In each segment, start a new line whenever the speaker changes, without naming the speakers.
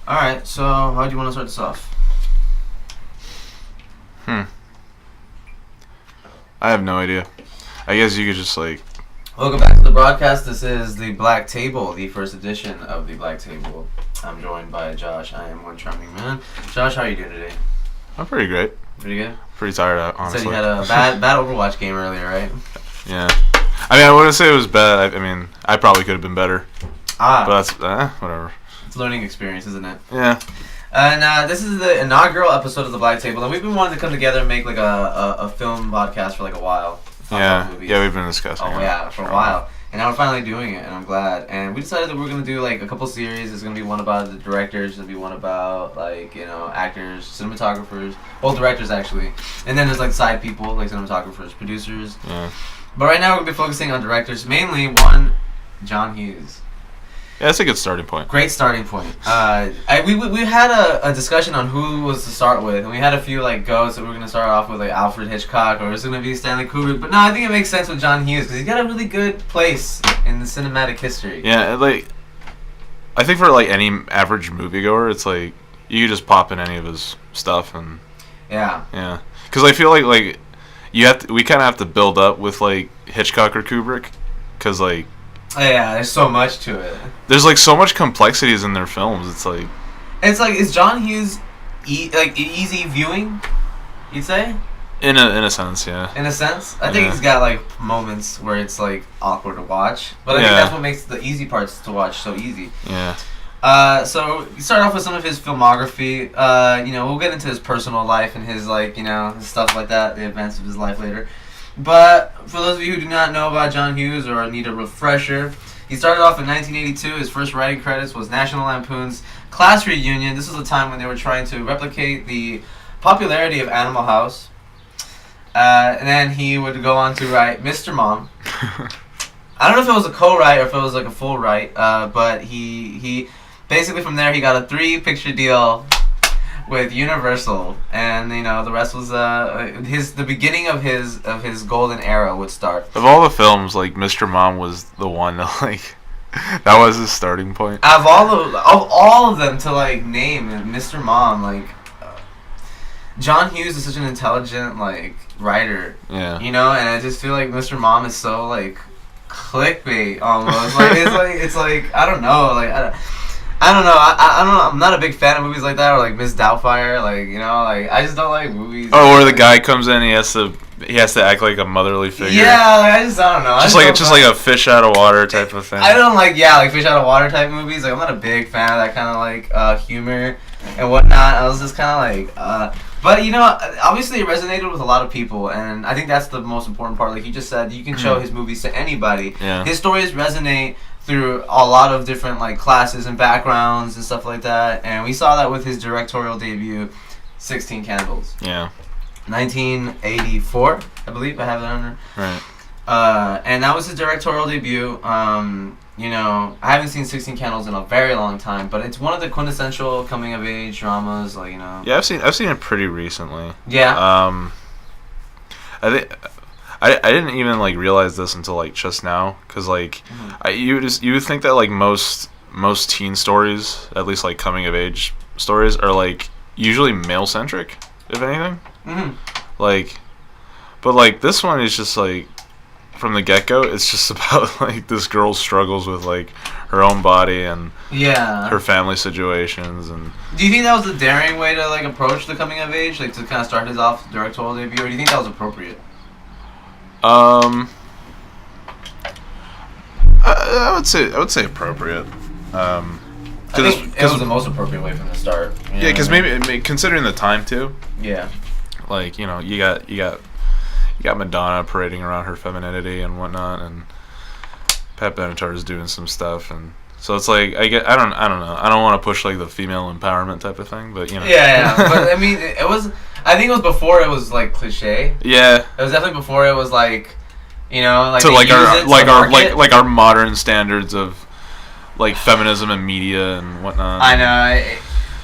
All right. So, how do you want to start this off?
I have no idea. I guess you could just like.
Welcome back to the broadcast. This is the Black Table, the first edition of the Black Table. I'm joined by Josh. I am one charming man. Josh, how are you doing today?
I'm pretty great.
Pretty good.
Pretty tired, honestly.
Said you had a bad Overwatch game earlier, right?
Yeah. I mean, I wouldn't say it was bad. I mean, I probably could have been better. But that's whatever.
It's a learning experience, isn't it?
Yeah.
And this is the inaugural episode of the Black Table, and we've been wanting to come together and make like a film podcast for like a while.
Yeah, we've been discussing.
Oh yeah, for a while, and now we're finally doing it, and I'm glad. And we decided that we're gonna do like a couple series. There's gonna be one about the directors, there's gonna be one about like actors, cinematographers, both directors actually, and then there's like side people like cinematographers, producers.
Yeah.
But right now we're gonna be focusing on directors, mainly one, John Hughes.
Yeah, that's a good starting point.
Great starting point. We had a discussion on who was to start with, and we had a few like goes that we were gonna start off with like Alfred Hitchcock or it's gonna be Stanley Kubrick. But no, I think it makes sense with John Hughes because he's got a really good place in the cinematic history.
Yeah, like I think for like any average moviegoer, it's like you could just pop in any of his stuff and yeah. Because I feel like we kind of have to build up with like Hitchcock or Kubrick, because like.
Yeah, there's so much to it.
There's like so much complexities in their films. It's like
is John Hughes easy viewing? You'd say?
In a sense, yeah.
In a sense, I think he's got like moments where it's like awkward to watch, but I think that's what makes the easy parts to watch so easy.
Yeah.
So you start off with some of his filmography. We'll get into his personal life and his his stuff like that, the events of his life later. But for those of you who do not know about John Hughes or need a refresher, he started off in 1982. His first writing credits was National Lampoon's Class Reunion. This was a time when they were trying to replicate the popularity of Animal House. And then he would go on to write Mr. Mom. I don't know if it was a co-write or if it was like a full write, but he basically from there he got a 3-picture deal with Universal, and the rest was the beginning of his golden era would start.
Of all the films, like Mr. Mom was the one that like that was his starting point.
Of all of them to like name Mr. Mom, like John Hughes is such an intelligent like writer.
Yeah.
And I just feel like Mr. Mom is so like clickbait almost. it's like I don't know, like I don't know. I don't know. I'm not a big fan of movies like that, or like Miss Doubtfire. I just don't like movies.
Oh, where the guy comes in, he has to act like a motherly figure.
Yeah, I don't know.
Just like a fish out of water type of thing.
I don't like fish out of water type movies. Like I'm not a big fan of that kind of like humor and whatnot. I was just kind of like, but obviously it resonated with a lot of people, and I think that's the most important part. Like you just said, you can show his movies to anybody.
Yeah.
His stories resonate through a lot of different like classes and backgrounds and stuff like that, and we saw that with his directorial debut, 16 Candles.
Yeah.
1984, I believe. I have that under.
Right.
And that was his directorial debut. I haven't seen 16 Candles in a very long time, but it's one of the quintessential coming of age dramas.
Yeah, I've seen it pretty recently.
Yeah.
I think. I didn't even like realize this until like just now, because like you would think that like most teen stories, at least like coming of age stories, are like usually male centric, if anything. But like this one is just like from the get go, it's just about like this girl's struggles with like her own body and her family situations. And
do you think that was a daring way to like approach the coming of age, like to kind of start his off directorial debut, or do you think that was appropriate?
I would say appropriate.
I think it was the most appropriate way from the start.
Yeah, because maybe considering the time too.
Yeah.
Like you got Madonna parading around her femininity and whatnot, and Pat Benatar is doing some stuff, and so it's like I don't know. I don't want to push like the female empowerment type of thing, but
Yeah, but I mean, it was. I think it was before it was like cliche.
Yeah.
It was definitely before it was like, like
to like our modern standards of like feminism and media and whatnot.
I know.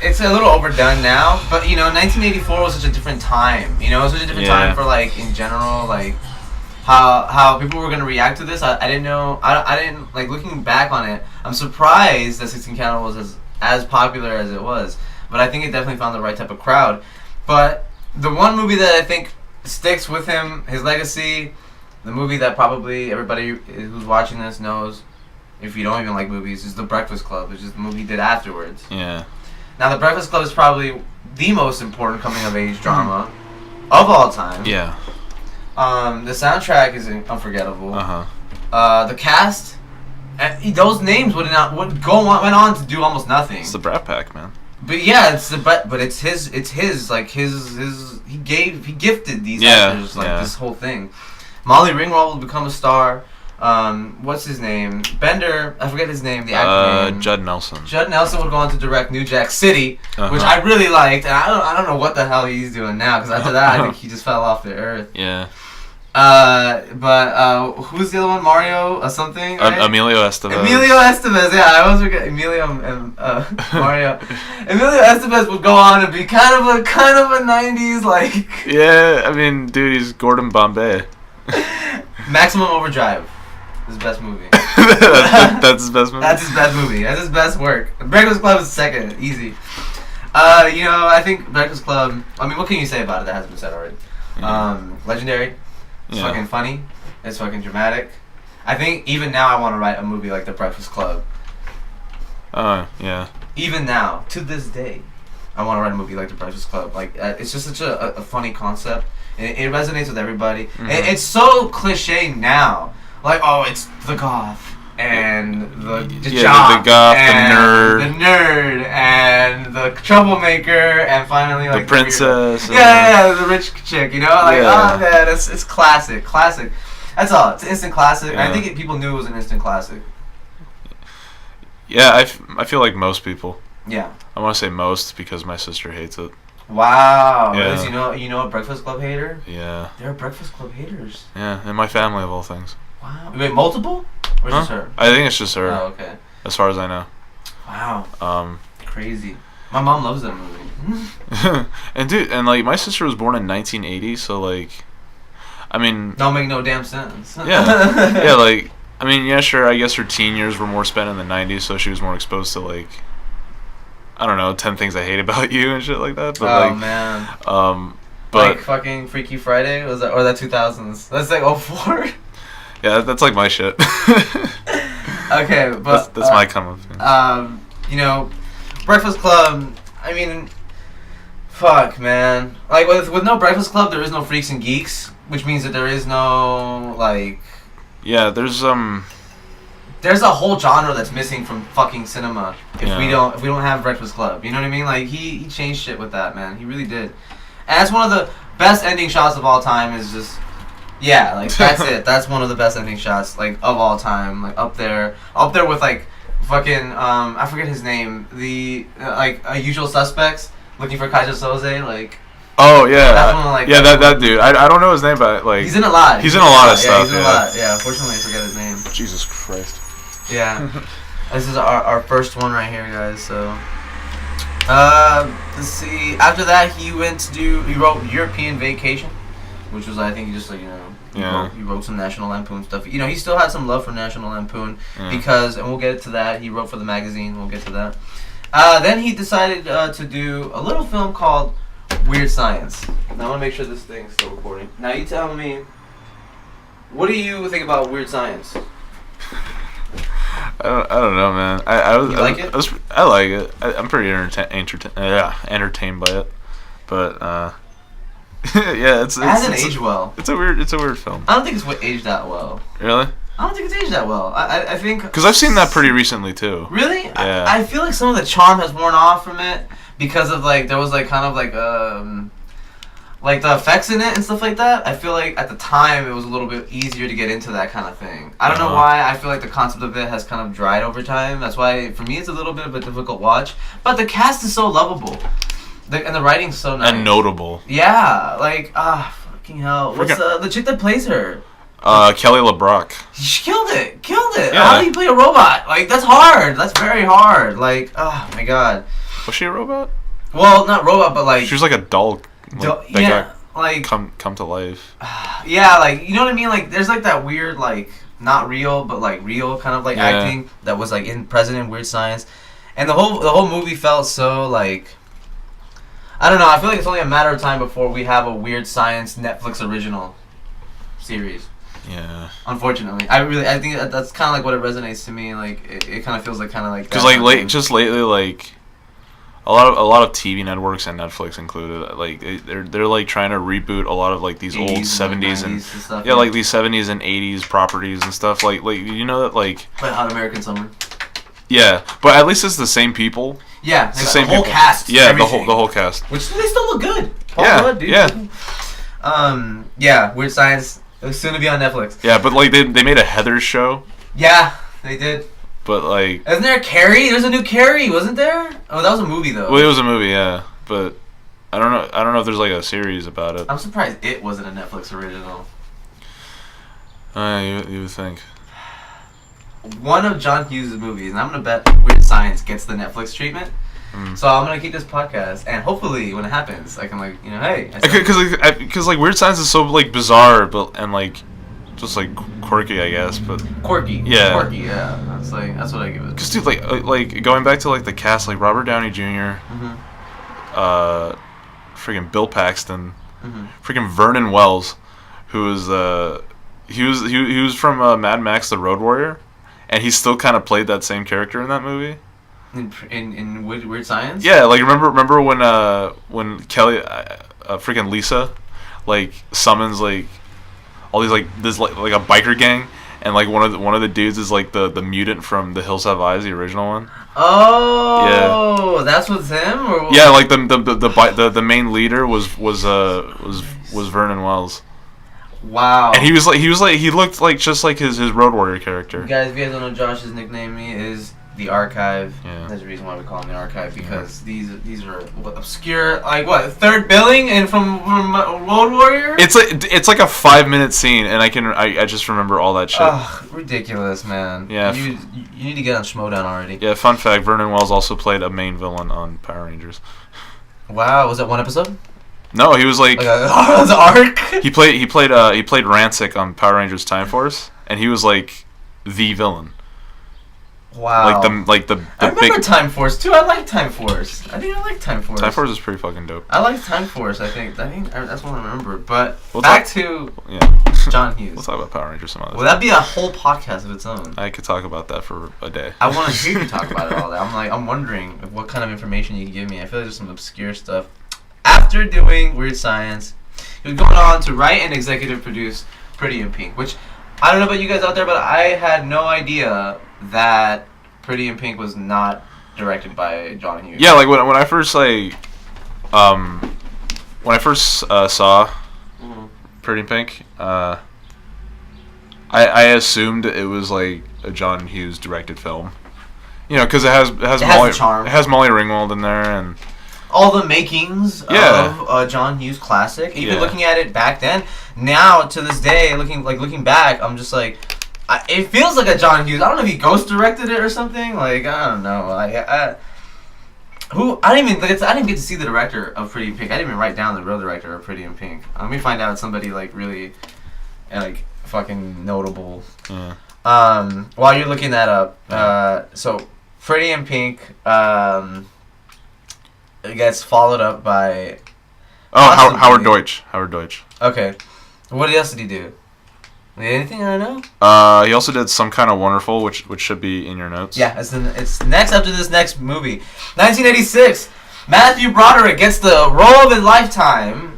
It's a little overdone now, but 1984 was such a different time. It was such a different time for like in general, like how people were gonna react to this. I didn't know. I didn't like looking back on it. I'm surprised that 16 Candles was as popular as it was, but I think it definitely found the right type of crowd. But the one movie that I think sticks with him, his legacy, the movie that probably everybody who's watching this knows, if you don't even like movies, is The Breakfast Club, which is the movie he did afterwards.
Yeah.
Now, The Breakfast Club is probably the most important coming-of-age drama of all time.
Yeah.
The soundtrack is unforgettable.
Uh-huh.
The cast, those names went on to do almost nothing.
It's the Brat Pack, man.
But yeah, but it's his like his he gifted these actors like this whole thing. Molly Ringwald will become a star. What's his name? Bender, I forget his name, the actor name.
Judd Nelson.
Judd Nelson would go on to direct New Jack City, which I really liked, and I don't know what the hell he's doing now, because after that I think he just fell off the earth.
Yeah.
But who's the other one? Mario something? Right?
Emilio Estevez.
Emilio Estevez, yeah, I always forget Emilio and Mario. Emilio Estevez would go on to be kind of a '90s like.
Yeah, I mean, dude, he's Gordon Bombay.
Maximum Overdrive. His best movie.
That's his best movie?
That's his best movie. That's his best work. Breakfast Club is second. Easy. I think Breakfast Club, I mean, what can you say about it that hasn't been said already? Legendary. It's fucking funny. It's fucking dramatic. I think even now I want to write a movie like The Breakfast Club.
Yeah.
Even now, to this day, I want to write a movie like The Breakfast Club. Like, it's just such a funny concept. It resonates with everybody. Mm-hmm. It's so cliche now. Like, oh, it's the goth and the jock,
the goth,
and the nerd, and the troublemaker, and finally like
the princess.
The rich chick. You know, like oh man, it's classic. That's all. It's an instant classic. Yeah. I think people knew it was an instant classic.
Yeah, I feel like most people.
Yeah.
I want to say most because my sister hates it.
Wow.
Yeah.
You know a Breakfast Club hater?
Yeah.
There are Breakfast Club haters.
Yeah, in my family of all things.
Wow. Wait, multiple? Or is just her?
I think it's just her.
Oh, okay.
As far as I know.
Wow. Crazy. My mom loves that movie.
And dude, and like my sister was born in 1980, so like, I mean.
Don't make no damn sense.
Yeah. Yeah, like, I mean, yeah, sure. I guess her teen years were more spent in the 90s, so she was more exposed to like, I don't know, 10 Things I Hate About You and shit like that. But
man.
But
like fucking Freaky Friday was that, or that 2000s? That's like 04.
Yeah, that's like my shit.
Okay, but
that's my kind of thing.
Breakfast Club. I mean, fuck, man. Like with no Breakfast Club, there is no Freaks and Geeks, which means that there is no like.
Yeah, there's
There's a whole genre that's missing from fucking cinema if we don't have Breakfast Club. You know what I mean? Like he changed shit with that, man. He really did. And that's one of the best ending shots of all time. Is just. Yeah, like that's it. That's one of the best ending shots like of all time. Like up there with like fucking I forget his name. The Usual Suspects looking for Kaiser Soze. Like
oh yeah,
that one, like,
that dude. I don't know his name, but like
he's in a lot.
He's in a lot of stuff.
He's in a lot. Yeah, unfortunately I forget his name.
Jesus Christ.
Yeah, this is our first one right here, guys. So let's see. After that, he wrote European Vacation, which was I think he just like he wrote some National Lampoon stuff. You know, he still had some love for National Lampoon because, and we'll get to that. He wrote for the magazine. We'll get to that. Then he decided to do a little film called Weird Science. Now I want to make sure this thing's still recording. Now you tell me, what do you think about Weird Science?
I don't know, man.
You like it?
I like it. I'm pretty entertained by it, but. Yeah, it
hasn't aged well.
It's a weird film.
I don't think it's aged that well.
Really?
I don't think it's aged that well. I think
because I've seen that pretty recently too.
Really?
Yeah.
I feel like some of the charm has worn off from it because of like there was like kind of like the effects in it and stuff like that. I feel like at the time it was a little bit easier to get into that kind of thing. I don't know why. I feel like the concept of it has kind of dried over time. That's why for me it's a little bit of a difficult watch. But the cast is so lovable. And the writing's so nice.
And notable.
Yeah, like, fucking hell. What's the chick that plays her?
Kelly LeBrock.
She killed it.
Yeah.
How do you play a robot? Like, that's hard. That's very hard. Like, oh my god.
Was she a robot?
Well, not robot, but like...
She was like a doll.
like
come to life.
Yeah, like you know what I mean. Like there's like that weird like not real but like real kind of like acting that was like present in Weird Science, and the whole movie felt so like. I don't know. I feel like it's only a matter of time before we have a Weird Science Netflix original series.
Yeah.
Unfortunately, I think that's kind of like what it resonates to me. Like it kind of feels like kind of like
because like just lately like a lot of TV networks and Netflix included like they're like trying to reboot a lot of like these old 70s and
stuff,
like these 70s and 80s properties and stuff like you know that like
Hot American Summer.
Yeah, but at least it's the same people.
Yeah,
it's the same
whole
people.
cast.
Yeah,
everything.
the whole cast.
Which they still look good. Paul Rudd, dude. Yeah, Weird Science. It was soon to be on Netflix.
Yeah, but like they made a Heather's show.
Yeah, they did.
But like,
isn't there a Carrie? There's a new Carrie, wasn't there? Oh, that was a movie though.
Well, it was a movie, yeah. But I don't know if there's like a series about it.
I'm surprised it wasn't a Netflix original.
You would think.
One of John Hughes' movies, and I'm gonna bet Weird Science gets the Netflix treatment. So I'm gonna keep this podcast, and hopefully, when it happens, I can like hey.
Because like Weird Science is so like bizarre, and like just like quirky, I guess. But
quirky.
Yeah.
Quirky. Yeah. That's what I give it.
Because dude, like going back to like the cast, like Robert Downey Jr. Freaking Bill Paxton, freaking Vernon Wells, who was he was from Mad Max: The Road Warrior. And he still kind of played that same character in that movie.
In Weird Science?
Yeah, like remember when Kelly, freaking Lisa, like summons like all these like this like a biker gang, and like one of the dudes is like the mutant from The Hills Have Eyes, the original one.
Oh, yeah. That's what's him. Or
yeah, like the main leader was Vernon Wells.
Wow.
And he looked like just like his Road Warrior character.
Guys, if you guys don't know, Josh's nickname is the Archive.
Yeah.
There's a reason why we call him the Archive, because these are obscure, like what, third billing and from Road Warrior.
It's like a 5-minute scene, and I just remember all that shit.
Ugh, ridiculous, man.
Yeah.
You need to get on Schmodown already.
Yeah. Fun fact: Vernon Wells also played a main villain on Power Rangers.
Wow, was that one episode?
No, he was like
the arc.
He played Rancic on Power Rangers Time Force, and he was like the villain.
Wow.
Like the
I remember big Time Force too. I like Time Force. I think I like Time Force.
Time Force is pretty fucking dope.
I like Time Force. I think that's what I remember. But
we'll
back to John Hughes.
We'll talk about Power Rangers some other time.
Well, that'd be a whole podcast of its own.
I could talk about that for a day.
I want to hear you talk about it all day. I'm wondering what kind of information you can give me. I feel like there's some obscure stuff. After doing Weird Science, he was going on to write and executive produce Pretty in Pink, which I don't know about you guys out there, but I had no idea that Pretty in Pink was not directed by John Hughes.
Yeah, like when I first saw Pretty in Pink, I assumed it was like a John Hughes directed film. You know, because it has Molly Ringwald in there and
all the makings of John Hughes classic. Even looking at it back then, now to this day, looking back, I'm just like, it feels like a John Hughes. I don't know if he ghost directed it or something. Like I don't know. I didn't even get to see the director of Pretty in Pink. I didn't even write down the real director of Pretty in Pink. Let me find out somebody like really, like fucking notable.
Yeah.
While you're looking that up, so Pretty in Pink, it gets followed up by.
Howard Deutsch. Howard Deutsch.
Okay, what else did he do? Anything I know?
He also did Some Kind of Wonderful, which should be in your notes.
Yeah, it's next after this next movie. 1986, Matthew Broderick gets the role of his lifetime.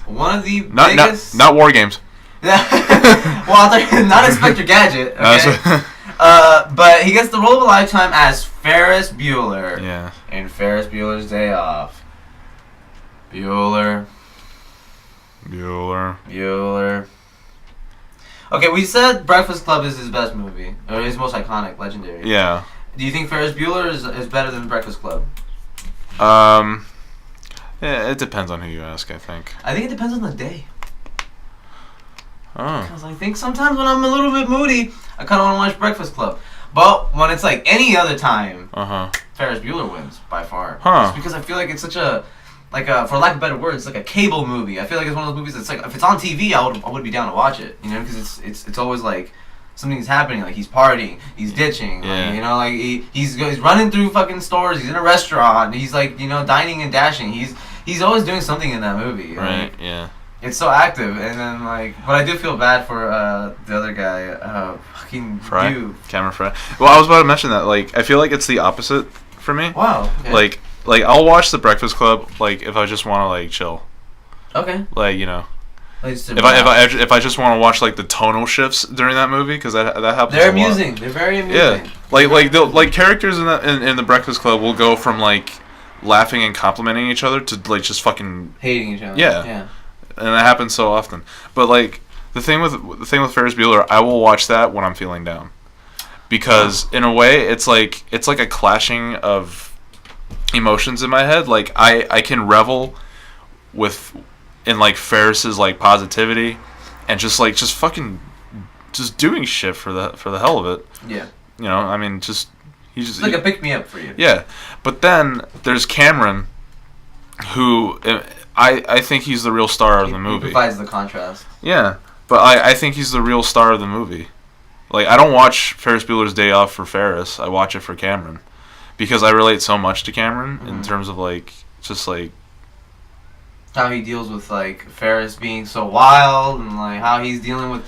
One of the biggest.
Not War Games.
Well, not Inspector Gadget. Okay. But he gets the role of a lifetime as Ferris Bueller.
Yeah.
In Ferris Bueller's Day Off. Bueller. Okay, we said Breakfast Club is his best movie, or his most iconic, legendary.
Yeah.
Do you think Ferris Bueller is better than Breakfast Club?
Yeah, it depends on who you ask, I think.
I think it depends on the day.
Oh.
Because I think sometimes when I'm a little bit moody, I kind of want to watch Breakfast Club. But when it's like any other time, Ferris Bueller wins by far.
Huh.
Just because I feel like it's such a for lack of better words, like a cable movie. I feel like it's one of those movies that's like if it's on TV, I would be down to watch it. You know, because it's always like something's happening. Like he's partying, he's ditching.
Yeah.
Like, you know, like he's running through fucking stores. He's in a restaurant. He's like dining and dashing. He's always doing something in that movie.
Right.
Like,
Yeah.
it's so active, and then but I do feel bad for the other guy, fucking
Fry.
you.
Cameron Fry. Well, I was about to mention that. Like, I feel like it's the opposite for me.
Wow. Okay.
Like I'll watch The Breakfast Club like if I just want to like chill.
Okay.
Like you know.
Like, just
If I just want to watch like the tonal shifts during that movie because that happens.
they're
a lot.
amusing. They're very amusing.
Yeah, like characters in the Breakfast Club will go from like laughing and complimenting each other to like just fucking
hating each other.
Yeah.
Yeah.
And that happens so often. But like the thing with Ferris Bueller, I will watch that when I'm feeling down, because in a way it's like a clashing of emotions in my head. Like I can revel in like Ferris's like positivity and just fucking just doing shit for the hell of it.
Yeah.
You know, I mean, he's
it's like a pick me up for you.
Yeah, but then there's Cameron, who I think he's the real star of the movie.
He provides the contrast.
Yeah, but I think he's the real star of the movie. Like, I don't watch Ferris Bueller's Day Off for Ferris. I watch it for Cameron. Because I relate so much to Cameron in terms of, like, just, like...
how he deals with, like, Ferris being so wild and, like, how he's dealing with...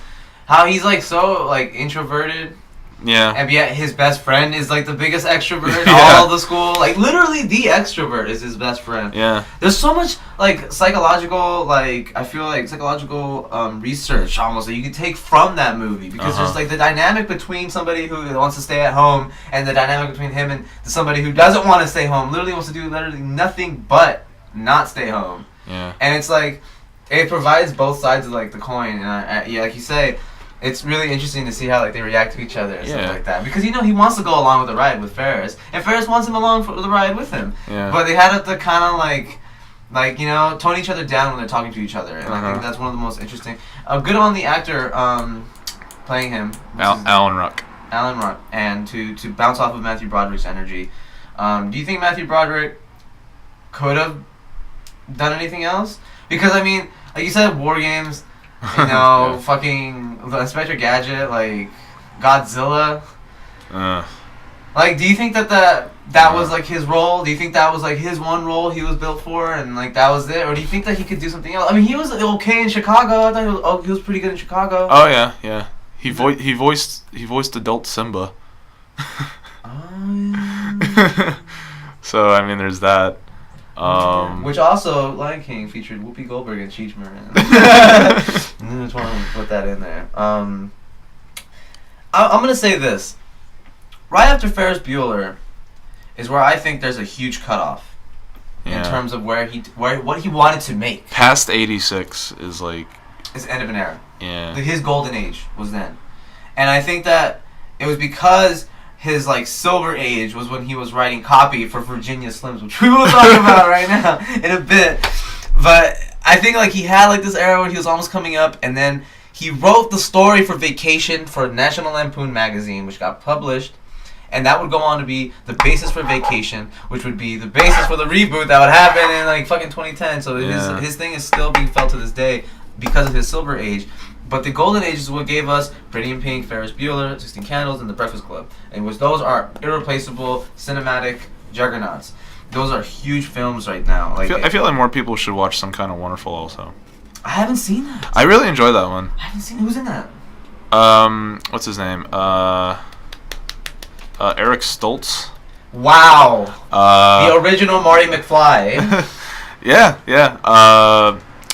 how he's, like, so, like, introverted.
Yeah.
And yet his best friend is, like, the biggest extrovert in all of the school. Like, literally the extrovert is his best friend.
Yeah.
There's so much, like, psychological, like, I feel like psychological research almost that you can take from that movie. Because there's, like, the dynamic between somebody who wants to stay at home and the dynamic between him and somebody who doesn't want to stay home. Literally wants to do literally nothing but not stay home.
Yeah.
And it's, like, it provides both sides of, like, the coin. And, yeah, like you say... it's really interesting to see how like they react to each other and stuff like that, because he wants to go along with the ride with Ferris, and Ferris wants him along for the ride with him.
Yeah.
But they had to kind of like tone each other down when they're talking to each other, and I think that's one of the most interesting. Good on the actor playing him,
Alan Ruck.
Alan Ruck, and to bounce off of Matthew Broderick's energy. Do you think Matthew Broderick could have done anything else? Because I mean, like you said, War Games. You know, fucking Inspector Gadget, like Godzilla. Like, do you think that was like his role? Do you think that was like his one role he was built for, and like that was it, or do you think that he could do something else? I mean, he was okay in Chicago. I thought he was pretty good in Chicago.
Oh yeah. He voiced adult Simba. So I mean, there's that.
Which also, Lion King featured Whoopi Goldberg and Cheech Marin. I just want to put that in there. I'm gonna say this. Right after Ferris Bueller is where I think there's a huge cutoff in terms of what he wanted to make.
Past 86 is like
it's the end of an era.
Yeah.
His golden age was then, and I think that it was because his like silver age was when he was writing copy for Virginia Slims, which we will talk about right now in a bit. But I think like he had like this era when he was almost coming up, and then he wrote the story for Vacation for National Lampoon magazine, which got published, and that would go on to be the basis for Vacation, which would be the basis for the reboot that would happen in like fucking 2010. So his thing is still being felt to this day because of his silver age. But the golden age is what gave us Pretty in Pink, Ferris Bueller, 16 Candles, and The Breakfast Club. And those are irreplaceable cinematic juggernauts. Those are huge films right now. Like
I feel like more people should watch Some Kind of Wonderful also.
I haven't seen that.
I really enjoyed that one.
I haven't seen who's in that.
What's his name? Eric Stoltz.
Wow. The original Marty McFly.
Yeah.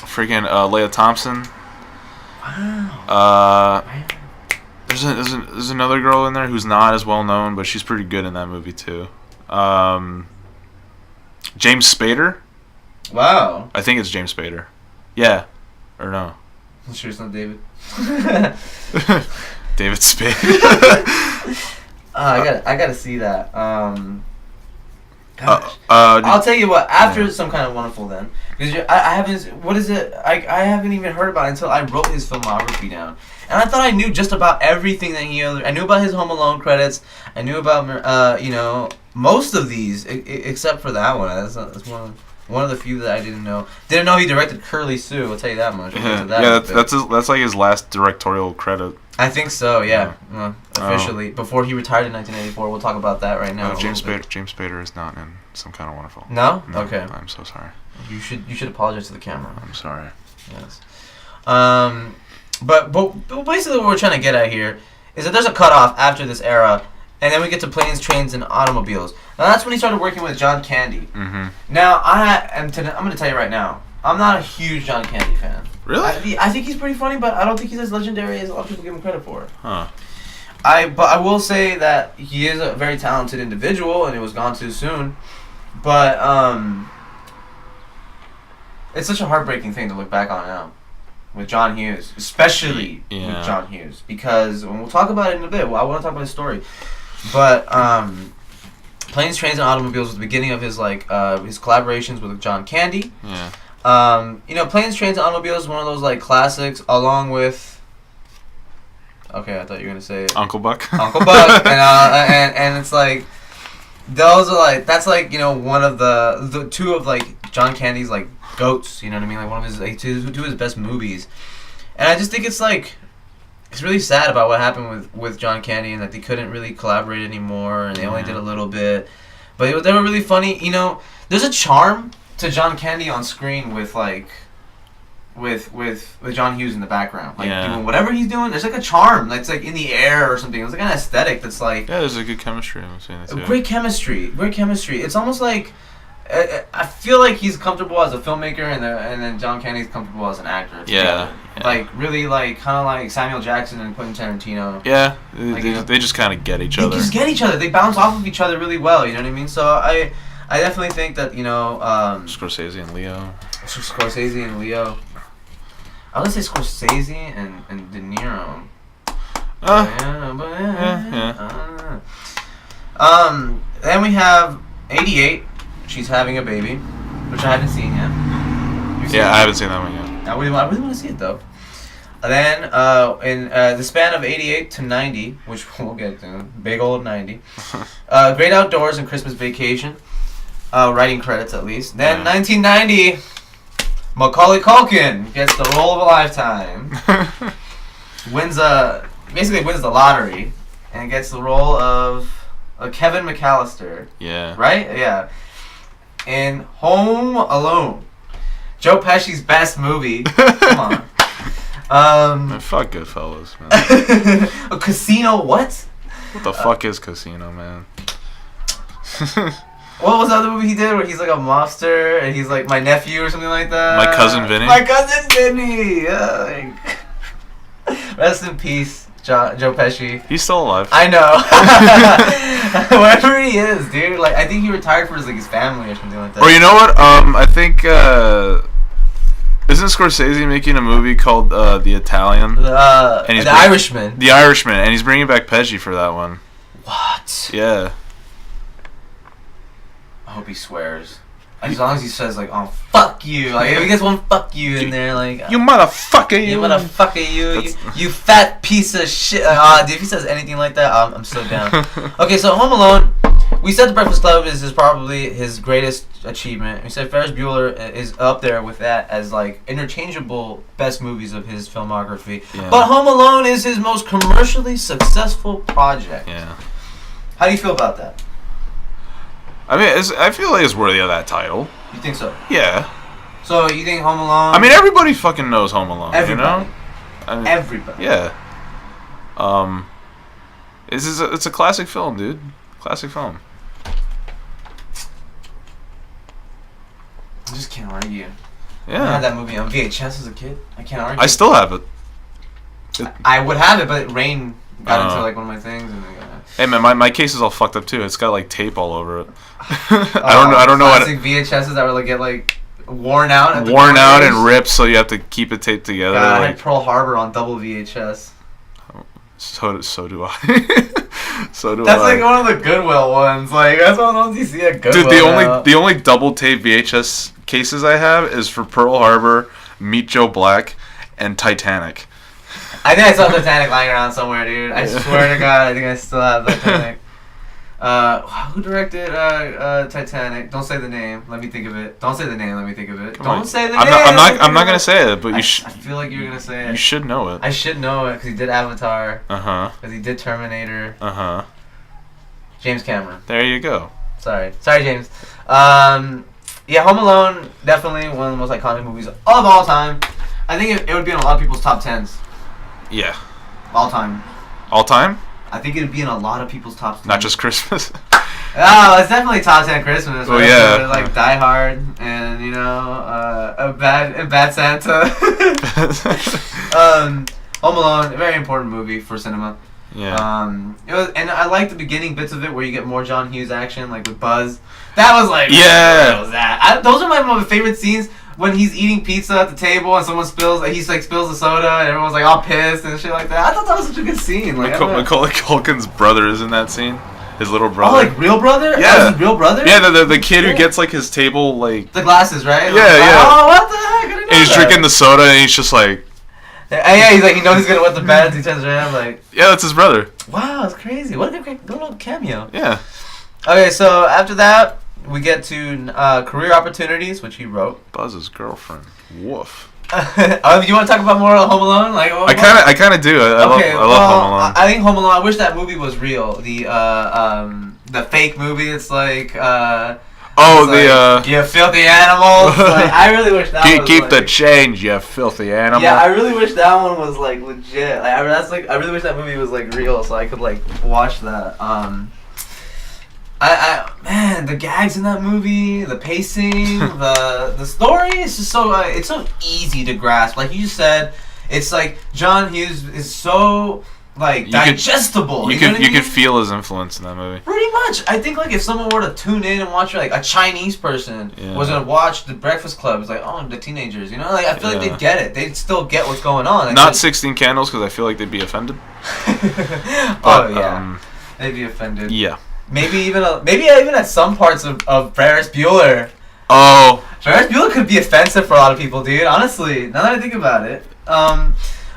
Freaking Leah Thompson.
Wow.
There's another girl in there who's not as well known, but she's pretty good in that movie too. James Spader.
Wow.
I think it's James Spader. Yeah, or no?
I'm sure it's not David.
David Spade.
I gotta see that. Gosh. I'll tell you what. After Some Kind of Wonderful, then, because I haven't. What is it? I haven't even heard about it until I wrote his filmography down, and I thought I knew just about everything that he. I knew about his Home Alone credits. I knew about most of these except for that one. That's one. one of the few that I didn't know. Didn't know he directed Curly Sue. I'll tell you that much.
That's like his last directorial credit.
I think so. Yeah, officially before he retired in 1984. We'll talk about that right now.
James Spader is not in Some Kind of Wonderful.
No? Okay.
I'm so sorry.
You should apologize to the camera.
I'm sorry.
Yes. But basically what we're trying to get at here is that there's a cutoff after this era, and then we get to Planes, Trains, and Automobiles. Now that's when he started working with John Candy.
Mm-hmm.
Now I'm going to tell you right now, I'm not a huge John Candy fan.
Really?
I think he's pretty funny, but I don't think he's as legendary as a lot of people give him credit for.
Huh.
But I will say that he is a very talented individual, and it was gone too soon. But it's such a heartbreaking thing to look back on now with John Hughes, especially with John Hughes, because when we'll talk about it in a bit. Well, I want to talk about his story, but Planes, Trains, and Automobiles was the beginning of his his collaborations with John Candy.
Yeah.
Planes, Trains, and Automobiles is one of those like classics, along with. Okay, I thought you were gonna say
Uncle Buck.
Uncle Buck, and it's like those are like that's like one of the two of like John Candy's like goats. You know what I mean? Like one of his two of his best movies, and I just think it's really sad about what happened with John Candy and that they couldn't really collaborate anymore, and they only did a little bit, but they were really funny. There's a charm to John Candy on screen with John Hughes in the background, doing whatever he's doing. There's like a charm that's like in the air or something. It's like an aesthetic that's like
there's a good chemistry. I'm saying that too.
Great chemistry. It's almost like I feel like he's comfortable as a filmmaker, and then John Candy's comfortable as an actor.
Yeah.
Like really kind of like Samuel Jackson and Quentin Tarantino.
Yeah, they just kind of get each other.
They just get each other. They bounce off of each other really well. You know what I mean? So I definitely think that
Scorsese and Leo.
Scorsese and Leo. I would say Scorsese and De Niro. Then we have 88. She's having a baby, which I haven't seen yet.
I haven't seen that one yet.
I really want to see it though. Then in the span of 88 to 90, which we'll get to, big old 90. Great Outdoors and Christmas Vacation. Writing credits at least. Then 1990, Macaulay Culkin gets the role of a lifetime. wins the lottery and gets the role of Kevin McAllister.
Yeah.
Right? Yeah. In Home Alone. Joe Pesci's best movie. Come on.
Man, fuck Goodfellas, man.
A Casino, what?
What the fuck is Casino, man?
What was the other movie he did where he's like a mobster and he's like my nephew or something like that?
My Cousin Vinny?
My Cousin Vinny! Rest in peace, Joe Pesci.
He's still alive.
I know. Wherever he is, dude. Like, I think he retired for his family or something like that.
Or you know what? I think, isn't Scorsese making a movie called The Italian?
The Irishman.
The Irishman, and he's bringing back Pesci for that one.
What?
Yeah.
I hope he swears. As long as he says oh fuck you, like if he gets one fuck you in there,
you motherfucker,
you fat piece of shit. Dude, if he says anything like that, I'm so down. Okay, so Home Alone, we said The Breakfast Club is probably his greatest achievement. We said Ferris Bueller is up there with that as interchangeable best movies of his filmography. Yeah. But Home Alone is his most commercially successful project.
Yeah.
How do you feel about that?
I mean, I feel like it's worthy of that title.
You think so?
Yeah.
So you think Home Alone?
I mean, everybody fucking knows Home Alone.
Everybody.
You know? I mean,
everybody.
Yeah. It's a classic film, dude. Classic film.
I just can't argue.
Yeah.
I had that movie on VHS as a kid. I can't argue.
I still have it.
I would have it, but rain got into one of my things. And
hey man, my case is all fucked up too. It's got tape all over it. I don't know what.
Classic VHSs that were get worn out.
Worn out and ripped, so you have to keep it taped together.
I had Pearl Harbor on double VHS.
So do I. So do
that's
I.
That's one of the Goodwill ones. That's one of the ones you see at Goodwill.
Dude, the only double tape VHS cases I have is for Pearl Harbor, Meet Joe Black, and Titanic.
I think I saw Titanic lying around somewhere, dude. I swear to God, I think I still have Titanic. Who directed Titanic? Don't say the name. Let me think of it. Don't say the name. Let me think of it. Don't say the name.
I'm not gonna say it, but
I feel like you're gonna say it.
You should know it.
I should know it because he did Avatar.
Because
he did Terminator. James Cameron.
There you go.
Sorry, James. Yeah, Home Alone, definitely one of the most iconic movies of all time. I think it would be in a lot of people's top 10s.
Yeah.
All time.
All time?
I think it would be in a lot of people's top 10s.
Not just Christmas.
Oh, it's definitely top 10 Christmas.
Oh, yeah.
Like Die Hard and, a Bad Santa. Home Alone, a very important movie for cinema.
Yeah.
It was, and I like the beginning bits of it where you get more John Hughes action, like with Buzz. That was like,
yeah.
What was that? Those are my favorite scenes when he's eating pizza at the table and someone spills the soda and everyone's like all pissed and shit like that. I thought that was such a good scene. Like
Macaulay Culkin's brother is in that scene. His little brother.
Oh, like real brother?
Yeah.
Oh, his real brother?
Yeah, the kid who gets like his table like
the glasses, right?
Yeah,
like,
yeah.
Oh, what the heck? I didn't know
and he's
that.
drinking the soda and he's just like.
Yeah, he's like he knows he's gonna wet the bed. He turns around like.
Yeah, that's his brother.
Wow, it's crazy. What a good little cameo.
Yeah.
Okay, so after that, we get to career opportunities, which he wrote.
Buzz's girlfriend. Woof.
You want to talk about more Home Alone? Like,
I kind of do. I love Home Alone.
I think Home Alone. I wish that movie was real. The fake movie. It's like. You filthy animals. Like, I really wish that.
Keep the change, you filthy animal.
Yeah, I really wish that one was like legit. Like, I really wish that movie was like real, so I could like watch that. Man, the gags in that movie, the pacing, the story is just so it's so easy to grasp. Like you said, it's like John Hughes is so like digestible.
You could feel his influence in that movie.
Pretty much. I think like if someone were to tune in and watch like a Chinese person was gonna watch The Breakfast Club, it's like the teenagers, like I feel like they'd get it. They'd still get what's going on. Like,
not 16 Candles because I feel like they'd be offended.
They'd be offended.
Yeah.
Maybe even at some parts of Ferris Bueller.
Oh.
Ferris Bueller could be offensive for a lot of people, dude. Honestly, now that I think about it.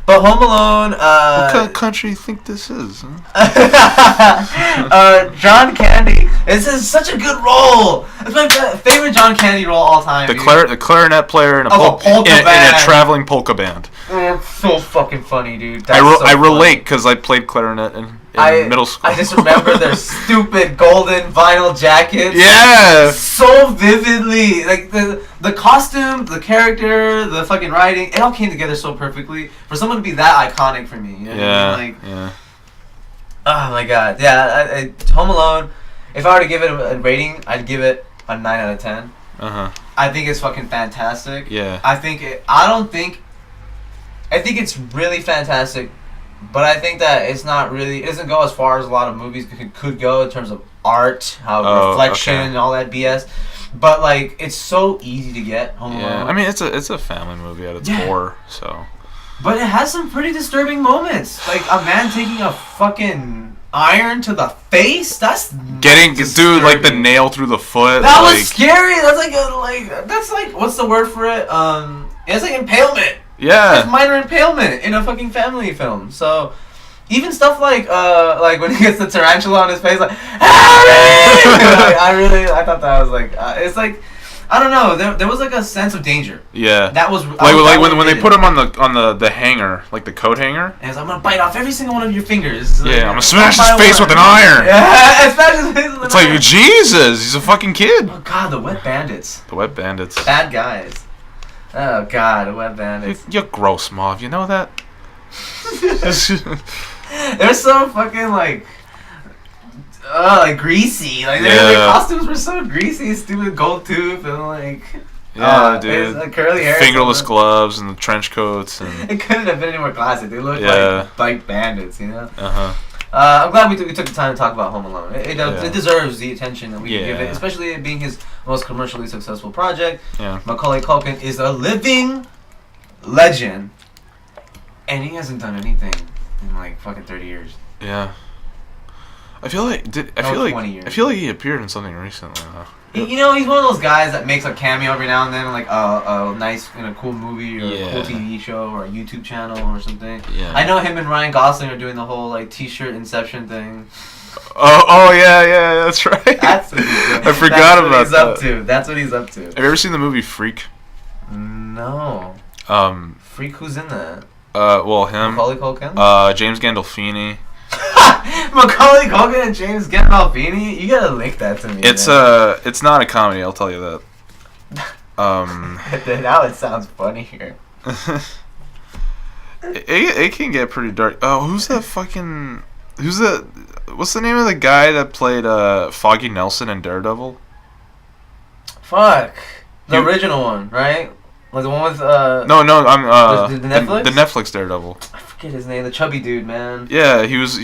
But Home Alone.
What kind of country do you think this is?
Huh? John Candy. This is such a good role. It's my favorite John Candy role all time.
The clarinet player in a traveling polka band.
It's so fucking funny, dude.
I relate because I played clarinet in middle school.
I just remember their stupid golden vinyl jackets.
Yeah.
So vividly. Like the costume, the character, the fucking writing, it all came together so perfectly for someone to be that iconic for me. You know what I mean?
Yeah.
Oh my god. Yeah, Home Alone, if I were to give it a rating, I'd give it a 9 out of 10. I think it's fucking fantastic.
Yeah.
I think it's really fantastic, but I think that it doesn't go as far as a lot of movies could go in terms of art, reflection, and all that BS. But like, it's so easy to get Home Alone.
I mean, it's a family movie at its core, so.
But it has some pretty disturbing moments, like a man taking a fucking iron to the face. That's
getting like the nail through the foot.
That was scary. That's like what's the word for it? It's like impalement.
Yeah.
It's minor impalement in a fucking family film. So even stuff like when he gets the tarantula on his face, like Harry. I thought that was like it's like. I don't know. There was like a sense of danger.
Yeah.
That was
when they put him on the hanger, like the coat hanger.
And I'm gonna bite off every single one of your fingers.
I'm gonna smash his face with an iron.
Yeah, smash his face with an iron.
It's like Jesus, he's a fucking kid.
Oh God, the Wet Bandits.
The Wet Bandits.
Bad guys. Oh God, the Wet Bandits.
You're gross, Mauve. You know that?
They're so fucking like greasy. Like their costumes were so greasy, stupid gold tooth and like
dude,
curly hair,
fingerless gloves and the trench coats and
it couldn't have been any more classic. They looked like bandits, I'm glad we took the time to talk about Home Alone. It deserves the attention that we give it, especially it being his most commercially successful project. Macaulay Culkin is a living legend, and he hasn't done anything in like fucking 30 years.
Yeah. I feel like 20 years. I feel like he appeared in something recently though.
He's one of those guys that makes a cameo every now and then, like a nice in a cool movie or a cool TV show or a YouTube channel or something. Yeah. I know him and Ryan Gosling are doing the whole like T-shirt Inception thing.
Oh yeah, that's right.
That's what he's doing.
I forgot about that.
Up to. That's what he's up to.
Have you ever seen the movie Freak?
No. Freak, who's in that?
Well, him.
Macaulay Culkin?
James Gandolfini.
Macaulay Culkin and James Gandolfini? You gotta link that to me.
It's
man.
it's not a comedy, I'll tell you that.
Now it sounds funnier.
it can get pretty dark. Oh, what's the name of the guy that played Foggy Nelson in Daredevil?
Fuck. The original one, right? Like the one with
No, I'm
the Netflix?
The Netflix Daredevil.
I forget his name, the chubby dude, man.
Yeah, he was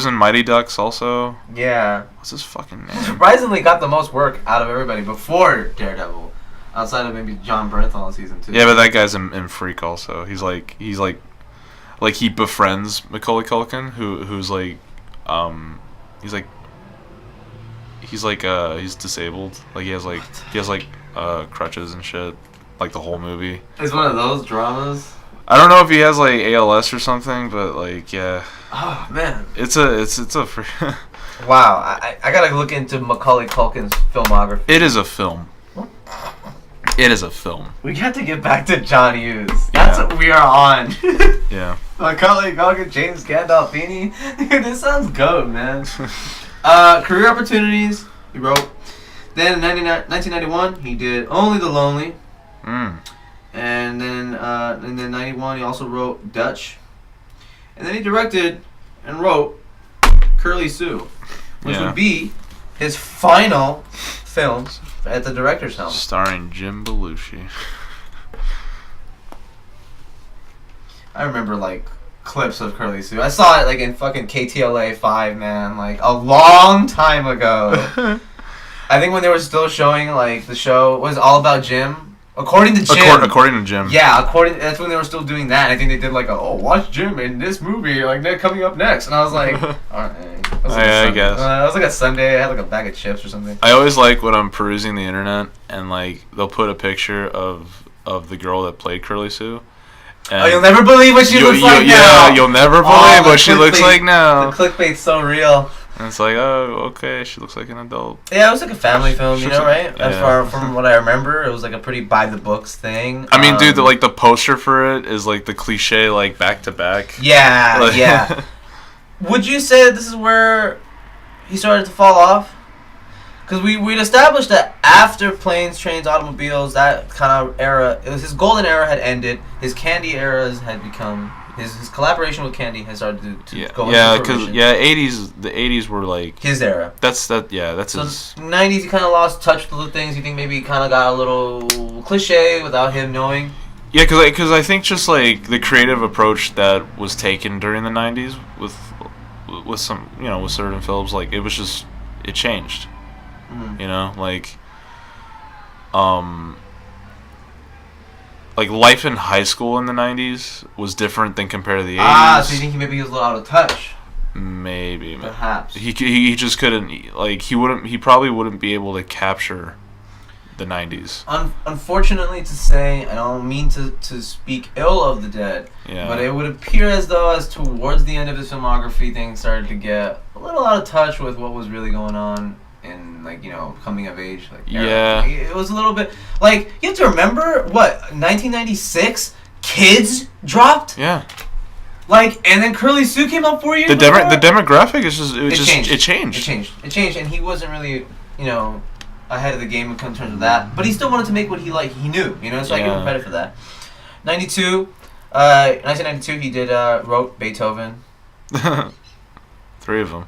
in Mighty Ducks also.
Yeah.
What's his fucking name?
Surprisingly got the most work out of everybody before Daredevil. Outside of maybe John Bernthal in season 2.
Yeah, but that guy's in Freak also. He's like he befriends Macaulay Culkin, who's like he's disabled. Like he has crutches and shit. Like the whole movie.
It's one of those dramas.
I don't know if he has like ALS or something, but like yeah.
Oh man.
It's a
Wow, I gotta look into Macaulay Culkin's filmography.
It is a film. It is a film.
We got to get back to John Hughes. That's what we are on.
Yeah.
Macaulay Culkin, James Gandolfini. Dude, this sounds goat, man. Career opportunities, he wrote. Then in 1991, he did Only the Lonely.
Mm.
And then in 91, he also wrote Dutch. And then he directed and wrote Curly Sue, which would be his final film at the director's helm.
Starring Jim Belushi.
I remember like clips of Curly Sue. I saw it like in fucking KTLA 5, man, like a long time ago. I think when they were still showing like the show was all about Jim. According to Jim.
According to Jim.
Yeah, that's when they were still doing that. I think they did like watch Jim in this movie, like they're coming up next. And I was like, alright.
I guess.
It was like a Sunday. I had like a bag of chips or something.
I always like when I'm perusing the internet and like they'll put a picture of the girl that played Curly Sue.
And you'll never believe what she looks like now.
Yeah, you'll never believe what she looks like now.
The clickbait's so real.
And it's like, oh, okay, she looks like an adult.
Yeah, it was like a family film, you know, right?
Yeah.
As far from what I remember, it was like a pretty by the books thing.
I mean, dude, the poster for it is like the cliche, like back to back.
Yeah, like, yeah. Would you say that this is where he started to fall off? Because we'd established that after Planes, Trains, Automobiles, that kind of era, his golden era had ended. His Candy eras had become. His collaboration with Candy has started to go into fruition.
The 80s were like
his era.
That's
so
his.
90s, he kind of lost touch with the things. You think maybe he kind of got a little cliche without him knowing.
Yeah, because I think just like the creative approach that was taken during the 90s with some with certain films, like it changed.
Mm-hmm.
You know, like life in high school in the 90s was different than compared to the 80s.
So you think maybe he was a little out of touch?
Maybe.
Perhaps.
He just couldn't, like, he probably wouldn't be able to capture the 90s.
Unfortunately to say, I don't mean to speak ill of the dead, but it would appear as though as towards the end of his filmography, things started to get a little out of touch with what was really going on in, like, coming of age. Like,
yeah.
It was a little bit, like, you have to remember, 1996? Kids dropped?
Yeah.
Like, and then Curly Sue came out 4 years
The demographic is it changed.
It changed, and he wasn't really, ahead of the game in terms of that. But he still wanted to make what he liked. He knew, so I give him credit for that. 1992, he wrote Beethoven.
3 of them.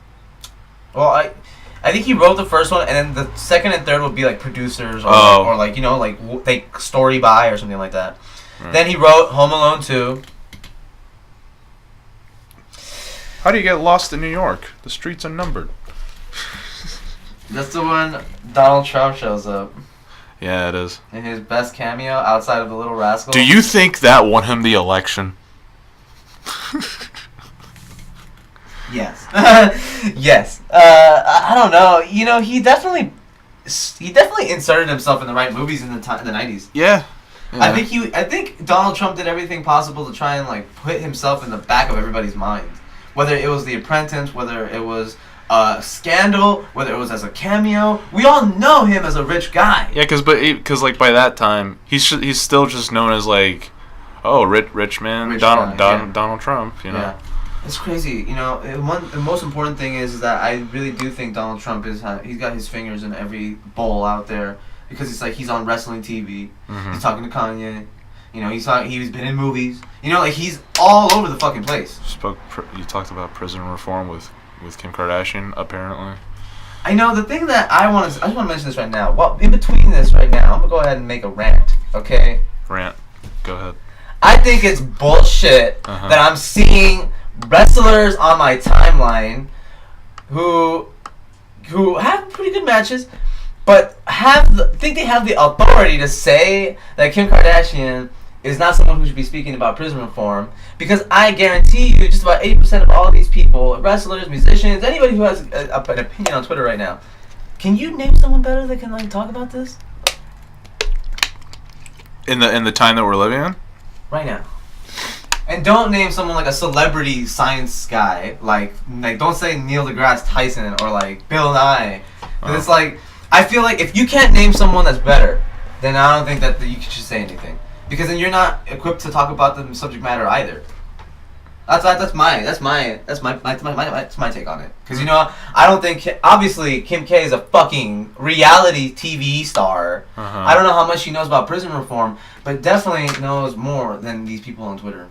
Well, I think he wrote the first one, and then the second and third would be like producers or like like story by or something like that. Right. Then he wrote Home Alone 2.
How do you get lost in New York? The streets are numbered.
That's the one Donald Trump shows up.
Yeah, it is.
In his best cameo outside of The Little Rascal.
Do you think that won him the election?
Yes. Yes. I don't know. He definitely inserted himself in the right movies in the 90s.
Yeah.
I think Donald Trump did everything possible to try and like put himself in the back of everybody's mind. Whether it was The Apprentice, whether it was a scandal, whether it was as a cameo. We all know him as a rich guy.
Yeah, because like by that time he's still just known as like, oh, rich man,
Rich
Donald
guy, yeah.
Donald Trump, you know.
Yeah. It's crazy, you know. The most important thing is that I really do think Donald Trump he's got his fingers in every bowl out there, because it's like he's on wrestling TV, he's talking to Kanye, you know, he's been in movies, you know, like he's all over the fucking place.
You talked about prison reform with Kim Kardashian, apparently.
I know. The thing that I just want to mention this right now. Well, in between this right now, I'm gonna go ahead and make a rant. Okay.
Rant. Go ahead.
I think it's bullshit that I'm seeing wrestlers on my timeline who have pretty good matches, but think they have the authority to say that Kim Kardashian is not someone who should be speaking about prison reform, because I guarantee you just about 80% of all these people, wrestlers, musicians, anybody who has an opinion on Twitter right now, can you name someone better that can like talk about this?
In the time that we're living in?
Right now. And don't name someone like a celebrity science guy, like don't say Neil deGrasse Tyson or like Bill Nye. It's like, I feel like if you can't name someone that's better, then I don't think that you should say anything. Because then you're not equipped to talk about the subject matter either. That's my take on it. Because you know, I don't think obviously Kim K is a fucking reality TV star. I don't know how much she knows about prison reform, but definitely knows more than these people on Twitter.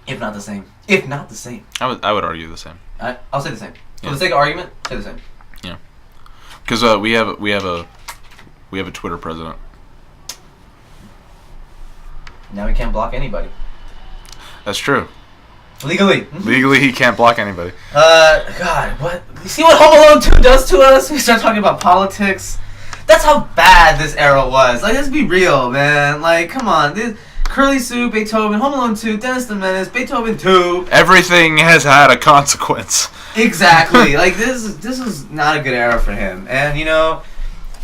If not the same.
I would argue the same.
I'll say the same. For
Yeah.
the sake of argument, say the same.
Yeah. Because we have a Twitter president.
Now we can't block anybody.
That's true.
Legally.
Legally, he can't block anybody.
God, what? You see what Home Alone 2 does to us? We start talking about politics. That's how bad this era was. Like, let's be real, man. Like, come on. Curly Sue, Beethoven, Home Alone 2, Dennis the Menace, Beethoven 2.
Everything has had a consequence.
Exactly. Like, this is not a good era for him. And, you know,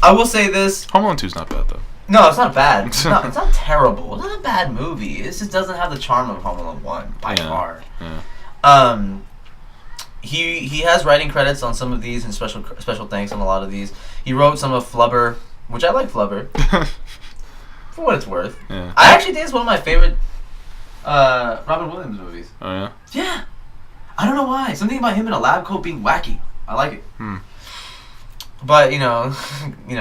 I will say this.
Home Alone 2's not bad, though.
No, it's not bad. It's not terrible. It's not a bad movie. It just doesn't have the charm of Home Alone 1 by far.
Yeah.
He has writing credits on some of these and special thanks on a lot of these. He wrote some of Flubber, which I like Flubber. For what it's worth.
Yeah.
I actually think it's one of my favorite Robin Williams movies.
Oh, yeah?
Yeah. I don't know why. Something about him in a lab coat being wacky. I like it. But, you know,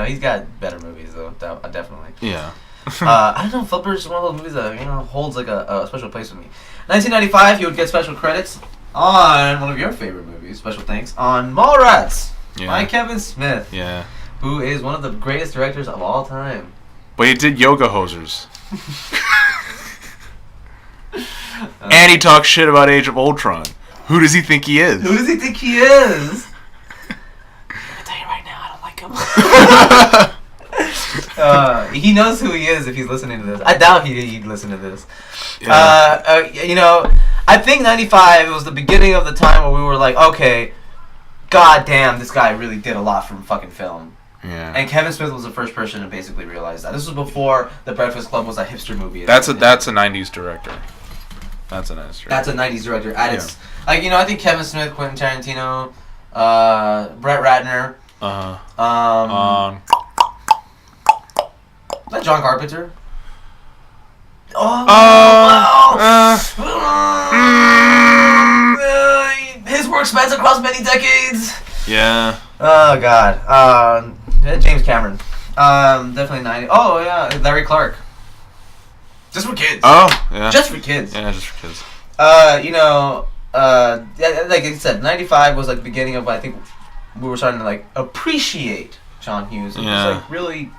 he's got better movies, though, definitely.
Yeah.
I don't know, Flubber's one of those movies that, you know, holds, like, a special place with me. 1995, he would get special credits on one of your favorite movies, special thanks, on Mallrats by Kevin Smith.
Yeah.
Who is one of the greatest directors of all time.
But he did Yoga Hosers. And he talks shit about Age of Ultron. Who does he think he is?
Who does he think he is? I'm gonna tell you right now, I don't like him. He knows who he is if he's listening to this. I doubt he'd listen to this. Yeah. You know, I think 95 was the beginning of the time where we were like, okay, god damn, this guy really did a lot from fucking film.
Yeah.
And Kevin Smith was the first person to basically realize that. This was before The Breakfast Club was a hipster movie.
That's a 90s director. That's a nice director.
That's a 90s director. At its, like, you know, I think Kevin Smith, Quentin Tarantino, Brett Ratner. Like John Carpenter. His work spans across many decades.
Yeah.
Oh God. James Cameron. Definitely 90. Oh yeah, Larry Clark. Just for kids.
Oh yeah.
Just for kids.
Yeah, just for kids.
You know, like I said, 95 was like the beginning of, I think we were starting to like appreciate John Hughes. It was like really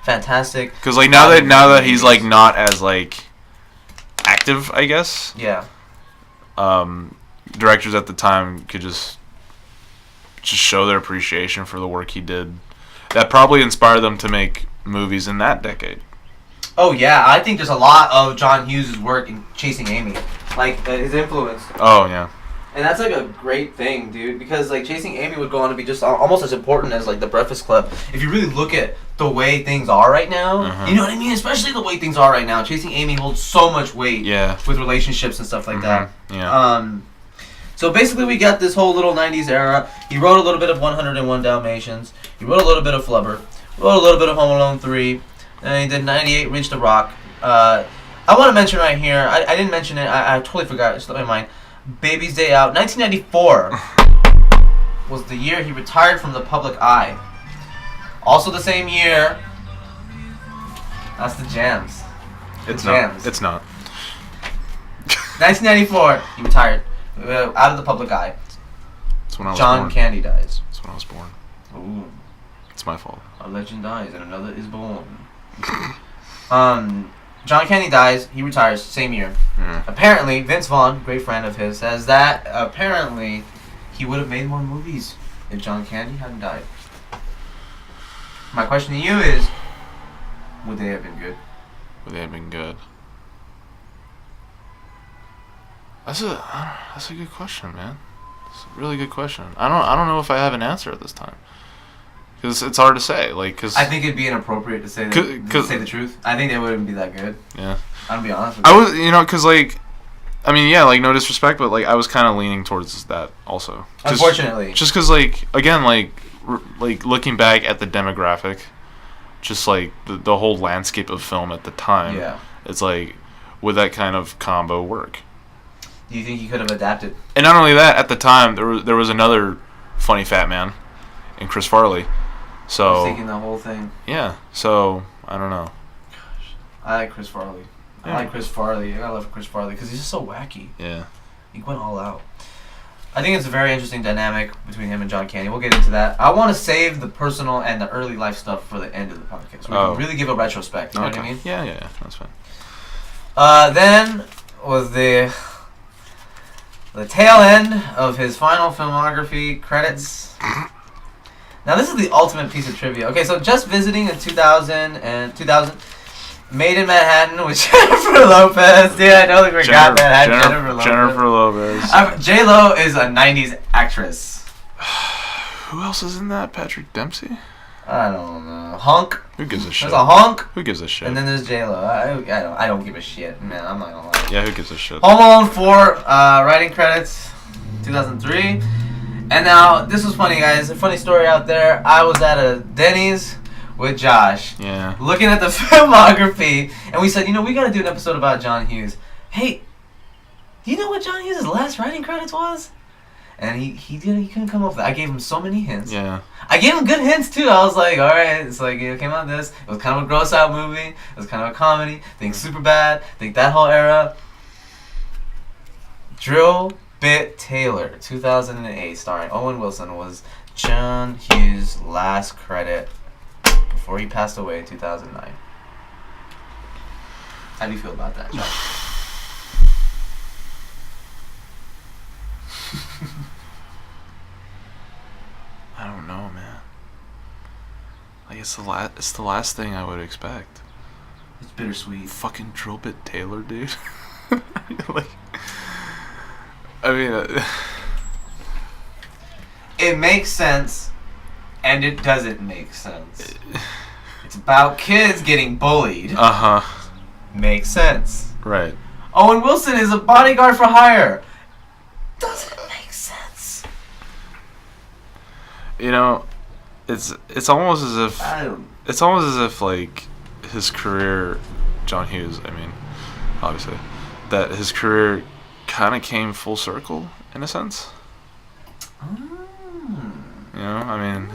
fantastic.
Because like now that he's like not as like active, I guess.
Yeah.
Directors at the time could just show their appreciation for the work he did. That probably inspired them to make movies in that decade.
Oh yeah, I think there's a lot of John Hughes' work in Chasing Amy, like his influence.
Oh yeah.
And that's like a great thing, dude, because like Chasing Amy would go on to be just almost as important as like The Breakfast Club. If you really look at the way things are right now, you know what I mean? Especially the way things are right now. Chasing Amy holds so much weight with relationships and stuff like that.
Yeah.
So basically, we got this whole little 90s era. He wrote a little bit of 101 Dalmatians. He wrote a little bit of Flubber. Wrote a little bit of Home Alone 3. And he did 98 Reach the Rock. I want to mention right here, I didn't mention it. I totally forgot. It slipped my mind. Baby's Day Out. 1994 was the year he retired from the public eye. Also the same year. That's the jams.
It's
jams.
not. It's not.
1994, he retired. Out of the public eye.
That's when I was
John
born.
Candy dies.
That's when I was born.
Ooh.
It's my fault.
A legend dies and another is born. John Candy dies. He retires same year.
Mm.
Apparently, Vince Vaughn, great friend of his, says that apparently he would have made more movies if John Candy hadn't died. My question to you is, would they have been good?
Would they have been good? That's a good question, man. It's a really good question. I don't know if I have an answer at this time. Because it's hard to say.
I think it'd be inappropriate to say to say the truth. I think they wouldn't be that good.
Yeah.
I'm gonna be honest with you.
I was, because no disrespect, but I was kind of leaning towards that also.
Unfortunately.
Just because, again, looking back at the demographic, just the whole landscape of film at the time.
Yeah.
It's would that kind of combo work?
Do you think he could have adapted?
And not only that, at the time there was another funny fat man, in Chris Farley. So
I was thinking the whole thing.
Yeah. So I don't know.
Gosh, I like Chris Farley.
Yeah.
I like Chris Farley. I love Chris Farley because he's just so wacky.
Yeah.
He went all out. I think it's a very interesting dynamic between him and John Candy. We'll get into that. I want to save the personal and the early life stuff for the end of the podcast. So we can really give a retrospect. You know what I mean?
Yeah. That's fine.
Then was the tail end of his final filmography credits. Now this is the ultimate piece of trivia. Okay, so Just Visiting in 2000, Made in Manhattan with Jennifer Lopez. Dude, I totally forgot that.
Jennifer Lopez.
J-Lo is a 90s actress.
Who else is in that? Patrick Dempsey?
I don't know. Hunk.
Who gives a shit?
There's a hunk.
Who gives a shit?
And then there's J-Lo. I don't give a shit, man. I'm not gonna lie.
Yeah, who gives a shit?
Home Alone 4, writing credits, 2003. And now, this was funny, guys. A funny story out there. I was at a Denny's with Josh.
Yeah.
Looking at the filmography. And we said, we got to do an episode about John Hughes. Hey, do you know what John Hughes' last writing credits was? And he couldn't come up with that. I gave him so many hints.
Yeah.
I gave him good hints, too. I was like, all right. It's it came out this. It was kind of a gross out movie. It was kind of a comedy. Think Superbad. Think that whole era. Drill Bit Taylor, 2008, starring Owen Wilson, was John Hughes' last credit before he passed away in 2009. How do you feel about that, John?
I don't know, man. It's the last thing I would expect.
It's bittersweet.
Fucking Drill Bit Taylor, dude.
It makes sense, and it doesn't make sense. It's about kids getting bullied. Makes sense.
Right.
Owen Wilson is a bodyguard for hire. Doesn't make sense.
It's almost as if his career, John Hughes, obviously, that his career kind of came full circle in a sense.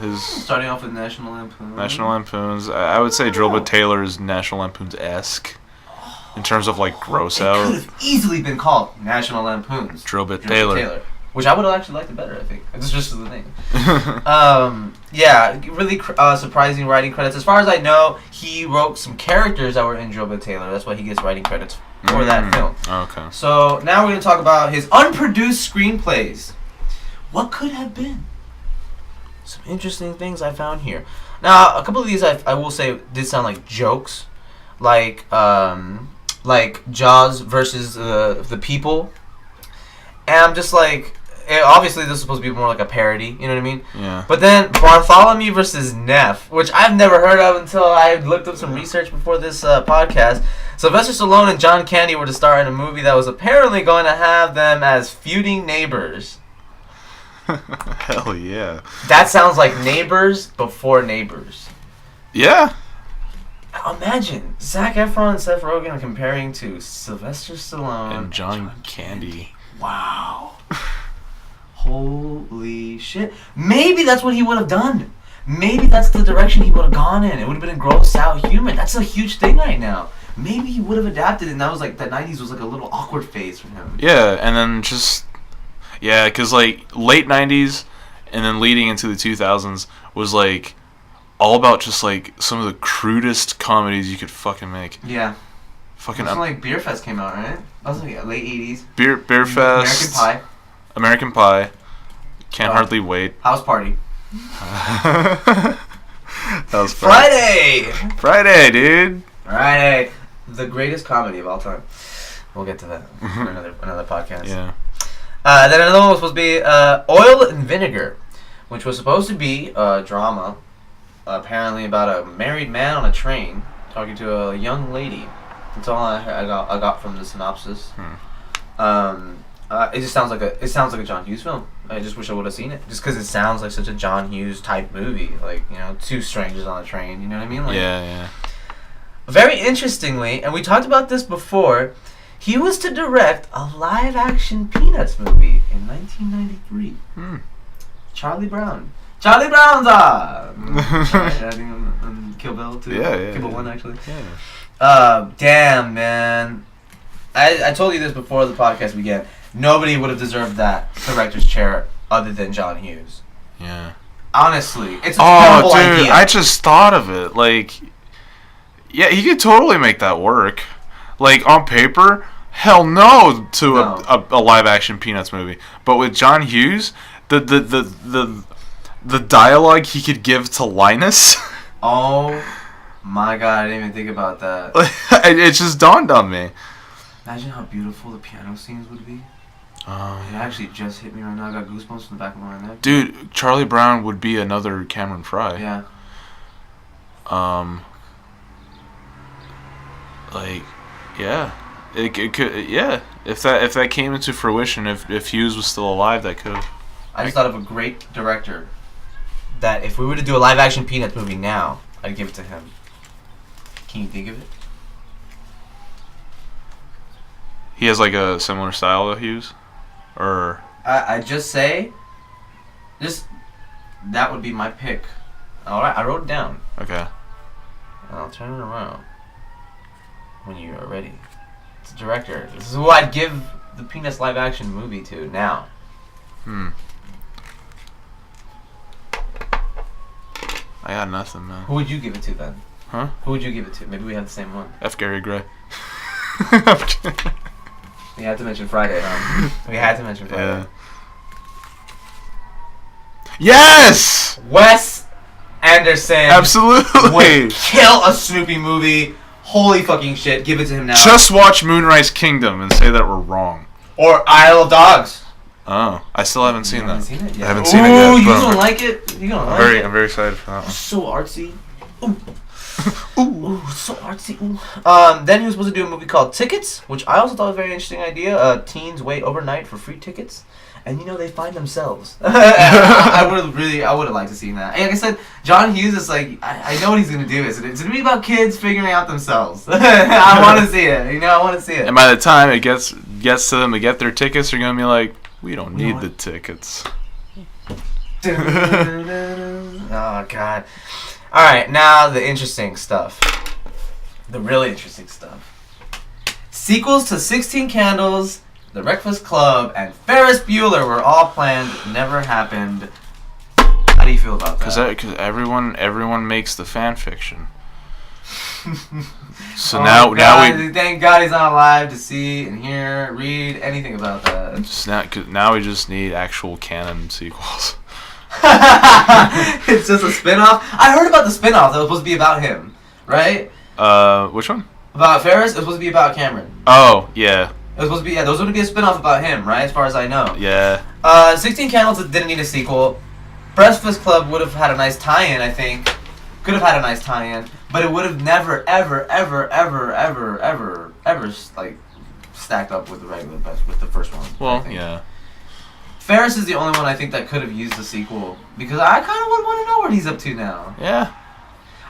His
starting off with National Lampoons.
I would say Drill Bit Taylor is National Lampoons-esque in terms of gross out.
It could have easily been called National Lampoons.
Drill Bit Taylor.
Which I would have actually liked it better, I think. It's just the name. Really surprising writing credits. As far as I know, he wrote some characters that were in Drill Bit Taylor. That's why he gets writing credits for that film.
Okay.
So now we're going to talk about his unproduced screenplays. What could have been? Some interesting things I found here. Now, a couple of these I will say did sound like jokes. Like Jaws versus the People. And I'm just obviously this is supposed to be more like a parody, you know what I mean?
Yeah.
But then Bartholomew versus Neff, which I've never heard of until I looked up some research before this podcast. Sylvester Stallone and John Candy were to star in a movie that was apparently going to have them as feuding neighbors.
Hell yeah.
That sounds like Neighbors before Neighbors.
Yeah.
Imagine Zac Efron and Seth Rogen are comparing to Sylvester Stallone
And John Candy.
Wow. Holy shit. Maybe that's what he would have done. Maybe that's the direction he would have gone in. It would have been gross out humor. That's a huge thing right now. Maybe he would have adapted, and that was like the 90s was like a little awkward phase for him.
Yeah, and then just because like late 90s and then leading into the 2000s was like all about just like some of the crudest comedies you could fucking make.
Yeah.
Fucking
Something like Beer Fest came out, right? That was like late 80s.
Beer Fest. American Pie. Can't hardly wait.
House Party.
That was
Friday,
dude.
Friday, the greatest comedy of all time. We'll get to that for another podcast.
Yeah.
Then another one was supposed to be Oil and Vinegar, which was supposed to be a drama, apparently about a married man on a train talking to a young lady. That's all I got from the synopsis. It just sounds like a John Hughes film. I just wish I would have seen it, just because it sounds like such a John Hughes type movie, like, you know, two strangers on a train. You know what I mean? Like,
yeah.
Very interestingly, and we talked about this before, he was to direct a live-action Peanuts movie in 1993. Charlie Brown. Charlie Brown's on. I think on Kill Bill too.
Yeah.
Kill Bill 1 actually.
Yeah.
Damn, man. I told you this before the podcast began. Nobody would have deserved that director's chair other than John Hughes.
Yeah.
Honestly, it's a terrible idea.
I just thought of it. Like, yeah, he could totally make that work. Like, on paper, hell no to a live action Peanuts movie. But with John Hughes, the dialogue he could give to Linus.
Oh my god, I didn't even think about that.
It just dawned on me.
Imagine how beautiful the piano scenes would be. It actually just hit me right now. I got goosebumps from the back of my neck.
Dude, Charlie Brown would be another Cameron Fry.
Yeah.
Like, yeah, it could, yeah. If that came into fruition, if Hughes was still alive, that could.
I just thought of a great director that if we were to do a live action Peanuts movie now, I'd give it to him. Can you think of it?
He has like a similar style to Hughes, or
I just say, that would be my pick. All right, I wrote it down.
Okay.
I'll turn it around when you are ready. It's a director. This is who I'd give the Peanuts live action movie to now.
I got nothing, man.
Who would you give it to then?
Huh?
Who would you give it to? Maybe we have the same one.
F. Gary Gray.
We had to mention Friday, huh? We had to mention Friday.
Yeah. Yes!
Wes Anderson.
Absolutely.
Would kill a Snoopy movie. Holy fucking shit. Give it to him now.
Just watch Moonrise Kingdom and say that we're wrong.
Or Isle of Dogs.
Oh, I still haven't seen that.
Seen it yet?
I haven't seen it yet.
Ooh, you don't like it? You don't like it?
I'm very excited for that one.
So artsy. Ooh, so artsy. Ooh. Then he was supposed to do a movie called Tickets, which I also thought was a very interesting idea. Teens wait overnight for free tickets, and they find themselves. I would have liked to see that. And like I said, John Hughes is like, I know what he's gonna do. It's gonna be about kids figuring out themselves. I want to see it. I want to see it.
And by the time it gets to them to get their tickets, they're gonna be like, we don't need the tickets.
Oh god. Alright, now the interesting stuff. The really interesting stuff. Sequels to 16 Candles, The Breakfast Club, and Ferris Bueller were all planned, never happened. How do you feel about that?
Because everyone makes the fan fiction. So now we
thank God he's not alive to see and hear, read anything about that.
Now we just need actual canon sequels.
It's just a spin-off. I heard about the spin-off that was supposed to be about him, right?
Which one?
About Ferris. It was supposed to be about Cameron.
Oh, yeah.
It was supposed to be, there was going to be a spin-off about him, right? As far as I know.
Yeah.
16 Candles didn't need a sequel. Breakfast Club would have had a nice tie-in, I think. Could have had a nice tie-in, but it would have never, ever like stacked up with the regular best with the first one.
Well, yeah.
Ferris is the only one I think that could have used the sequel because I kind of would want to know what he's up to now.
Yeah.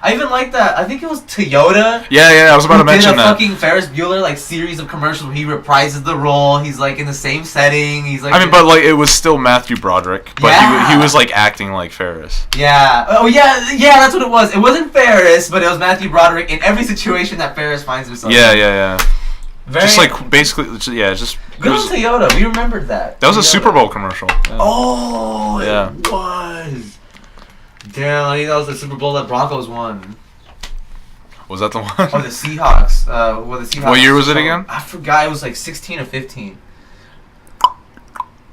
I even like that. I think it was Toyota.
Yeah, I was about to mention that.
Fucking Ferris Bueller like series of commercials where he reprises the role. He's like in the same setting. He's like.
I mean, but like it was still Matthew Broderick, but he was like acting like Ferris.
Yeah. Oh yeah. That's what it was. It wasn't Ferris, but it was Matthew Broderick in every situation that Ferris finds himself.
Yeah. Just like basically, just.
Good on Toyota. We remembered that.
That was
Toyota.
a Super Bowl commercial. Yeah.
Oh.
Yeah.
It was. Damn, I think that was the Super Bowl that Broncos won.
Was that the one?
Or the Seahawks. The Seahawks.
What year was it again?
I forgot. It was like 16 or 15.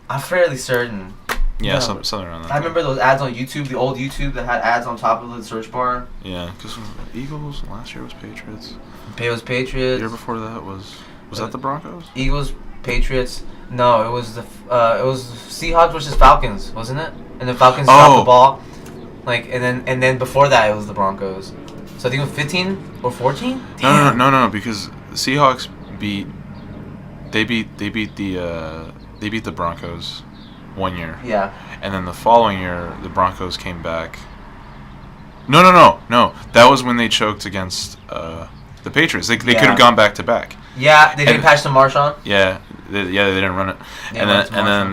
I'm fairly certain.
Yeah, something around that.
I remember those ads on YouTube, the old YouTube that had ads on top of the search bar.
Yeah, because Eagles, last year was Patriots.
It was Patriots.
The year before that was that the Broncos?
Eagles, Patriots. No, it was the Seahawks versus Falcons, wasn't it? And the Falcons dropped the ball. Like and then before that it was the Broncos. So I think it was 15 or 14.
No, because the Seahawks beat the Broncos one year.
Yeah.
And then the following year the Broncos came back. No. That was when they choked against the Patriots. They could have gone back to back.
Yeah, they didn't patch to Marshawn.
Yeah, they didn't run it. And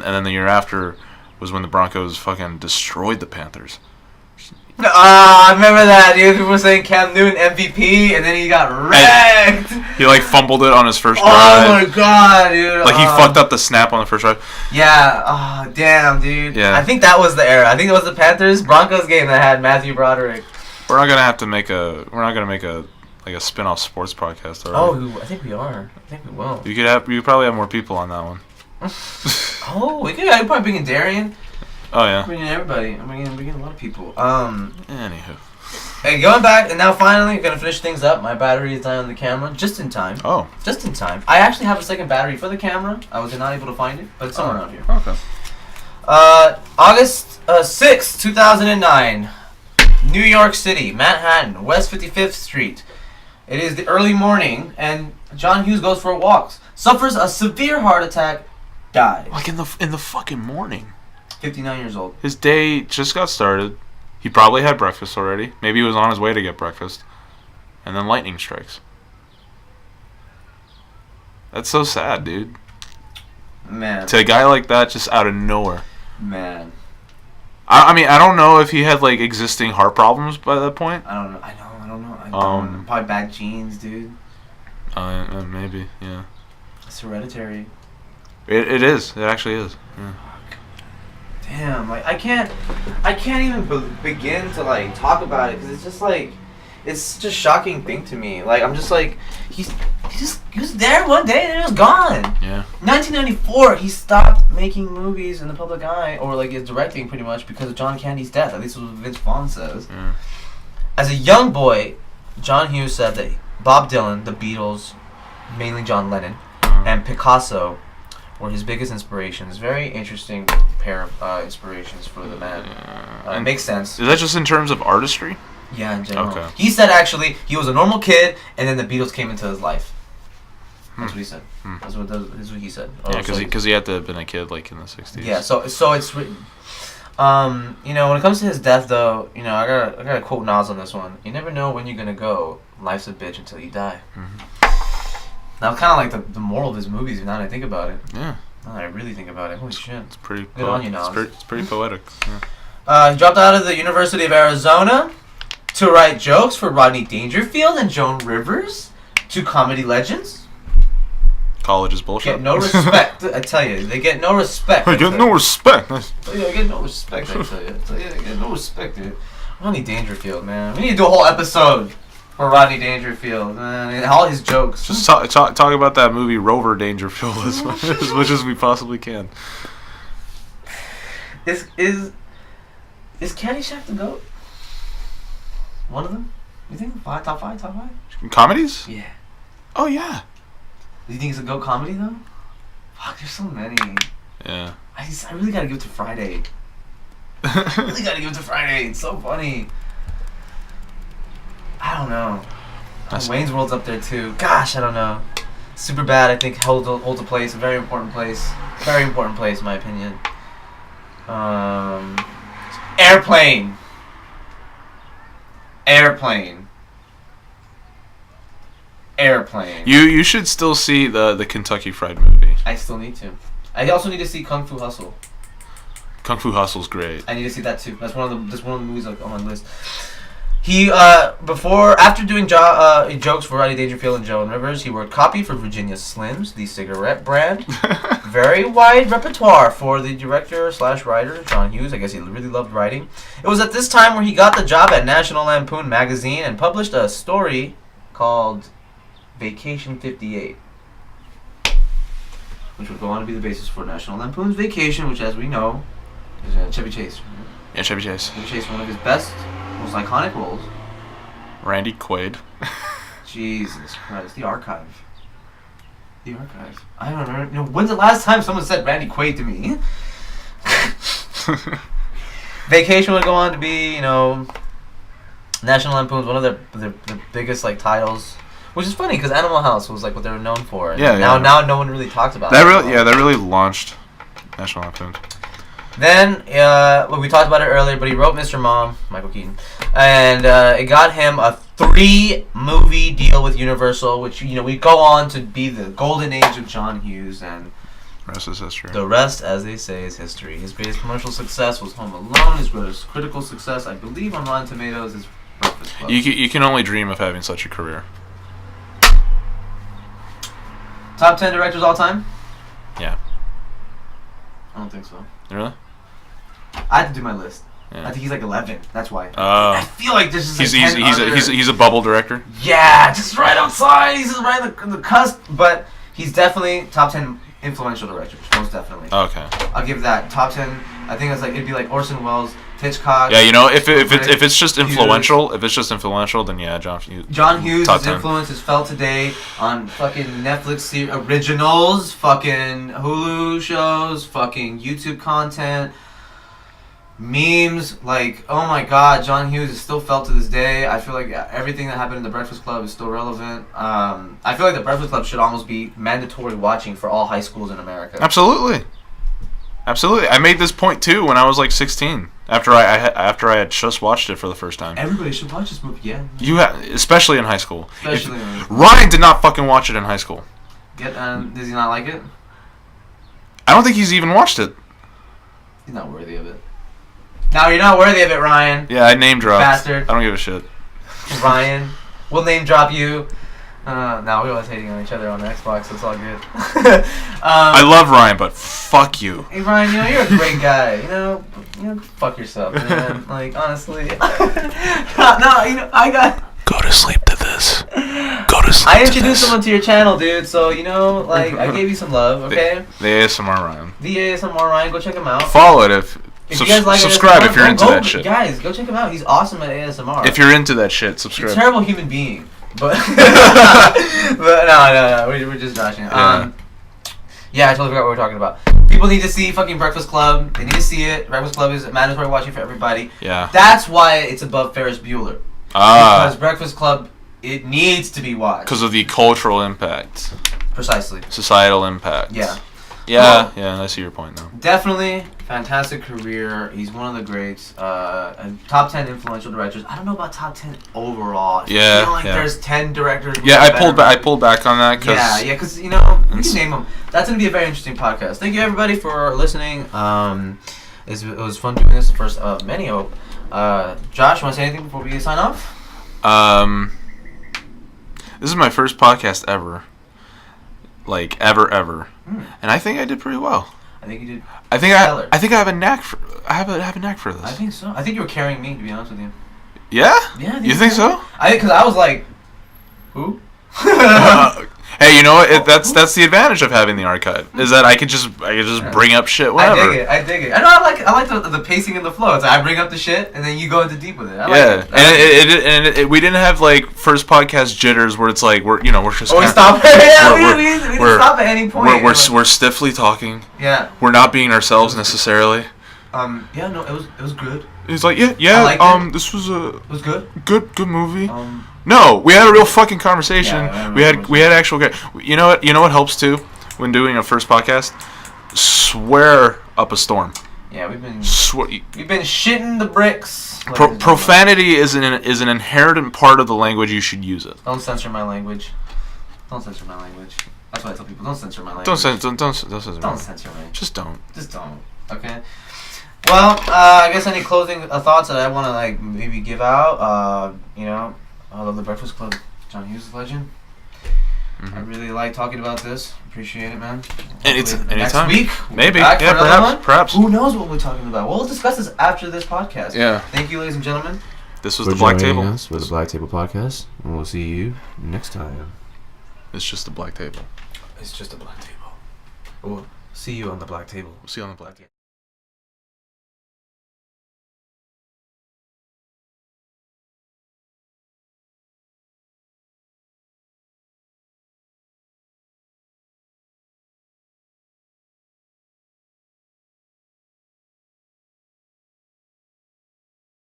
then the year after was when the Broncos fucking destroyed the Panthers.
I remember that, dude. People were saying Cam Newton MVP, and then he got wrecked.
He like fumbled it on his first drive.
Oh my god, dude.
Like he fucked up the snap on the first drive.
Yeah. Oh damn, dude.
Yeah.
I think that was the era. I think it was the Panthers Broncos game that had Matthew Broderick.
We're not gonna make a like a spin-off sports podcast, alright?
Oh, I think we are. I think we will.
You could probably have more people on that one.
We could. I'd probably bring in Darian.
Oh yeah.
Bringing everybody. I'm bringing a lot of people.
Anywho.
Hey, going back and now finally gonna finish things up. My battery is dying on the camera just in time.
Oh.
Just in time. I actually have a second battery for the camera. I was not able to find it, but it's somewhere around here.
Okay.
August 6th, 2009. New York City, Manhattan, West 55th Street. It is the early morning, and John Hughes goes for a walk. Suffers a severe heart attack, dies.
Like in the fucking morning.
59 years old.
His day just got started. He probably had breakfast already. Maybe he was on his way to get breakfast. And then lightning strikes. That's so sad, dude.
Man.
To a guy like that, just out of nowhere.
Man.
I mean, I don't know if he had like existing heart problems by that point.
I don't know. Probably bad genes, dude.
Maybe, yeah.
It's hereditary.
It is. It actually is. Yeah.
Damn, like I can't even begin to like talk about it because it's just like it's such a shocking thing to me. Like I'm just like he was there one day and it was gone.
Yeah.
1994, he stopped making movies in the public eye or like directing pretty much because of John Candy's death. At least what Vince Vaughn says.
Yeah.
As a young boy, John Hughes said that Bob Dylan, the Beatles, mainly John Lennon, and Picasso were his biggest inspirations. Very interesting pair of inspirations for the man. It makes sense.
Is that just in terms of artistry?
Yeah, in general.
Okay.
He said actually he was a normal kid, and then the Beatles came into his life. That's what he said. That's what he said.
Yeah, because he had to have been a kid like in the 60s.
Yeah, so it's written. You know, when it comes to his death, though, you know, I gotta quote Nas on this one. You never know when you're gonna go. Life's a bitch until you die. Now, kind of like the moral of his movies. Now that I think about it.
Yeah.
Now that I really think about it, holy shit.
It's pretty.
Good on you, Nas.
It's pretty poetic. Yeah.
He dropped out of the University of Arizona to write jokes for Rodney Dangerfield and Joan Rivers, two comedy legends.
College is bullshit.
Get no respect. I tell you, they get no respect.
They get no respect.
They get no respect. I tell you, they get no respect, dude. Rodney Dangerfield, man. We need to do a whole episode for Rodney Dangerfield, man, and all his jokes.
Just talk about that movie Rover Dangerfield as much as we possibly can.
Is Caddyshack the GOAT? One of them? You think top five?
Comedies?
Yeah.
Oh yeah.
Do you think it's a GOAT comedy though? Fuck, there's so many.
Yeah.
I really gotta give it to Friday. I really gotta give it to Friday. It's so funny. I don't know. Wayne's World's up there too. Gosh, I don't know. Superbad, I think, holds a place, a very important place. Very important place, in my opinion. Airplane.
You should still see the Kentucky Fried movie.
I still need to. I also need to see Kung Fu Hustle.
Kung Fu Hustle's great.
I need to see that too. That's one of the movies on my list. He after doing jokes for Rodney Dangerfield and Joan Rivers, he worked copy for Virginia Slims, the cigarette brand. Very wide repertoire for the director/writer John Hughes. I guess he really loved writing. It was at this time where he got the job at National Lampoon magazine and published a story called Vacation 58, which would go on to be the basis for National Lampoon's Vacation, which, as we know, is Chevy Chase.
Yeah, Chevy Chase.
Chevy Chase, one of his best, most iconic roles.
Randy Quaid.
Jesus Christ, the archive. I don't remember. When's the last time someone said Randy Quaid to me? Vacation would go on to be, National Lampoon's one of their biggest titles. Which is funny because Animal House was what they were known for.
Yeah,
now no one really talks about
that. That really launched National Lampoon.
Then, we talked about it earlier, but he wrote Mr. Mom, Michael Keaton, and it got him a 3-movie deal with Universal, which we go on to be the golden age of John Hughes, and
the rest is history.
The rest, as they say, is history. His greatest commercial success was Home Alone. His greatest critical success, I believe, on Rotten Tomatoes is Breakfast Club.
You can only dream of having such a career.
Top 10 directors all time?
Yeah.
I don't think so.
Really?
I had to do my list.
Yeah.
I think he's 11. That's why.
I
feel like this is
he's a bubble director.
Yeah, just right outside. He's just right on the cusp. But he's definitely top 10 influential directors. Most definitely.
Okay.
I'll give that top 10. I think it'd be like Orson Welles, Hitchcock.
Yeah, if it's just influential, then yeah, John Hughes.
John Hughes' influence is felt today on fucking Netflix originals, fucking Hulu shows, fucking YouTube content, memes. Oh my God, John Hughes is still felt to this day. I feel like everything that happened in The Breakfast Club is still relevant. I feel like The Breakfast Club should almost be mandatory watching for all high schools in America.
Absolutely. I made this point too when I was 16. After I had just watched it for the first time.
Everybody should watch this movie. Yeah.
Especially in high school. Ryan did not fucking watch it in high school.
Does he not like it?
I don't think he's even watched it.
He's not worthy of it. No, you're not worthy of it, Ryan.
Yeah, I name dropped.
Bastard.
I don't give a shit.
Ryan, we'll name drop you. No, we're always hating on each other on the Xbox, so it's all good.
I love Ryan, but fuck you.
Hey Ryan, you're a great guy. Fuck yourself, man. Honestly. No, I got.
Go to sleep to this. Go to sleep.
I introduced someone to your channel, dude. So I gave you some love, okay?
The ASMR Ryan.
The ASMR Ryan, go check him out.
Follow it if
you guys like
subscribe
ASMR,
if you're into that shit.
Guys, go check him out. He's awesome at ASMR.
If you're into that shit, subscribe.
He's a terrible human being. But no, we're just joshing. Yeah, I totally forgot what we were talking about. People need to see fucking Breakfast Club. They need to see it. Breakfast Club is mandatory watching for everybody.
Yeah.
That's why it's above Ferris Bueller. Because Breakfast Club, it needs to be watched.
Because of the cultural impact.
Precisely.
Societal impact.
Yeah.
Yeah, I see your point now.
Definitely fantastic career. He's one of the greats. And top 10 influential directors. I don't know about top 10 overall. I feel like there's 10 directors.
Yeah, I pulled back on that. Cause
because we can name them. That's gonna be a very interesting podcast. Thank you everybody for listening. It was fun doing this, the first of many. I hope. Josh, you want to say anything before we sign off?
This is my first podcast ever. Ever. And I think I did pretty well.
I think you did.
I think I have a knack for. I have a knack for this.
I think so. I think you were carrying me, to be honest with you.
Yeah.
Yeah.
You think so?
Because I was like, who?
Hey, you know what? That's the advantage of having the archive is that I could just bring up shit whenever.
I dig it. I know. I like the pacing and the flow. It's like I bring up the shit and then you go into deep with it. I like it.
And we didn't have first podcast jitters where it's we're just.
Oh, we stop. We didn't stop at any point.
We're stiffly talking.
Yeah.
We're not being ourselves necessarily.
Yeah. No. It was good.
He's like, yeah.
I liked it.
This was a.
It was good.
Good movie. No, we had a real fucking conversation.
Yeah,
we had actual. You know what? You know what helps too when doing a first podcast? Swear up a storm.
Yeah, we've been shitting the bricks.
Profanity is an inherent part of the language. You should use it.
Don't censor my language. Don't censor my language. That's what I tell people. Don't censor my language.
Don't censor me.
Don't censor me.
Just don't.
Just don't. Okay. Well, I guess any closing thoughts that I want to like maybe give out. You know, I love the Breakfast Club. John Hughes is a legend. I really like talking about this. Appreciate it, man.
Anytime.
Next week,
maybe.
Yeah,
perhaps.
Who knows what we're talking about? We'll discuss this after this podcast.
Yeah.
Thank you, ladies and gentlemen.
This was the Black Table.
Us with the Black Table Podcast, and we'll see you next time.
It's just the Black Table.
It's just a black table. We'll see you on the black table.
We'll see you on the Black Table.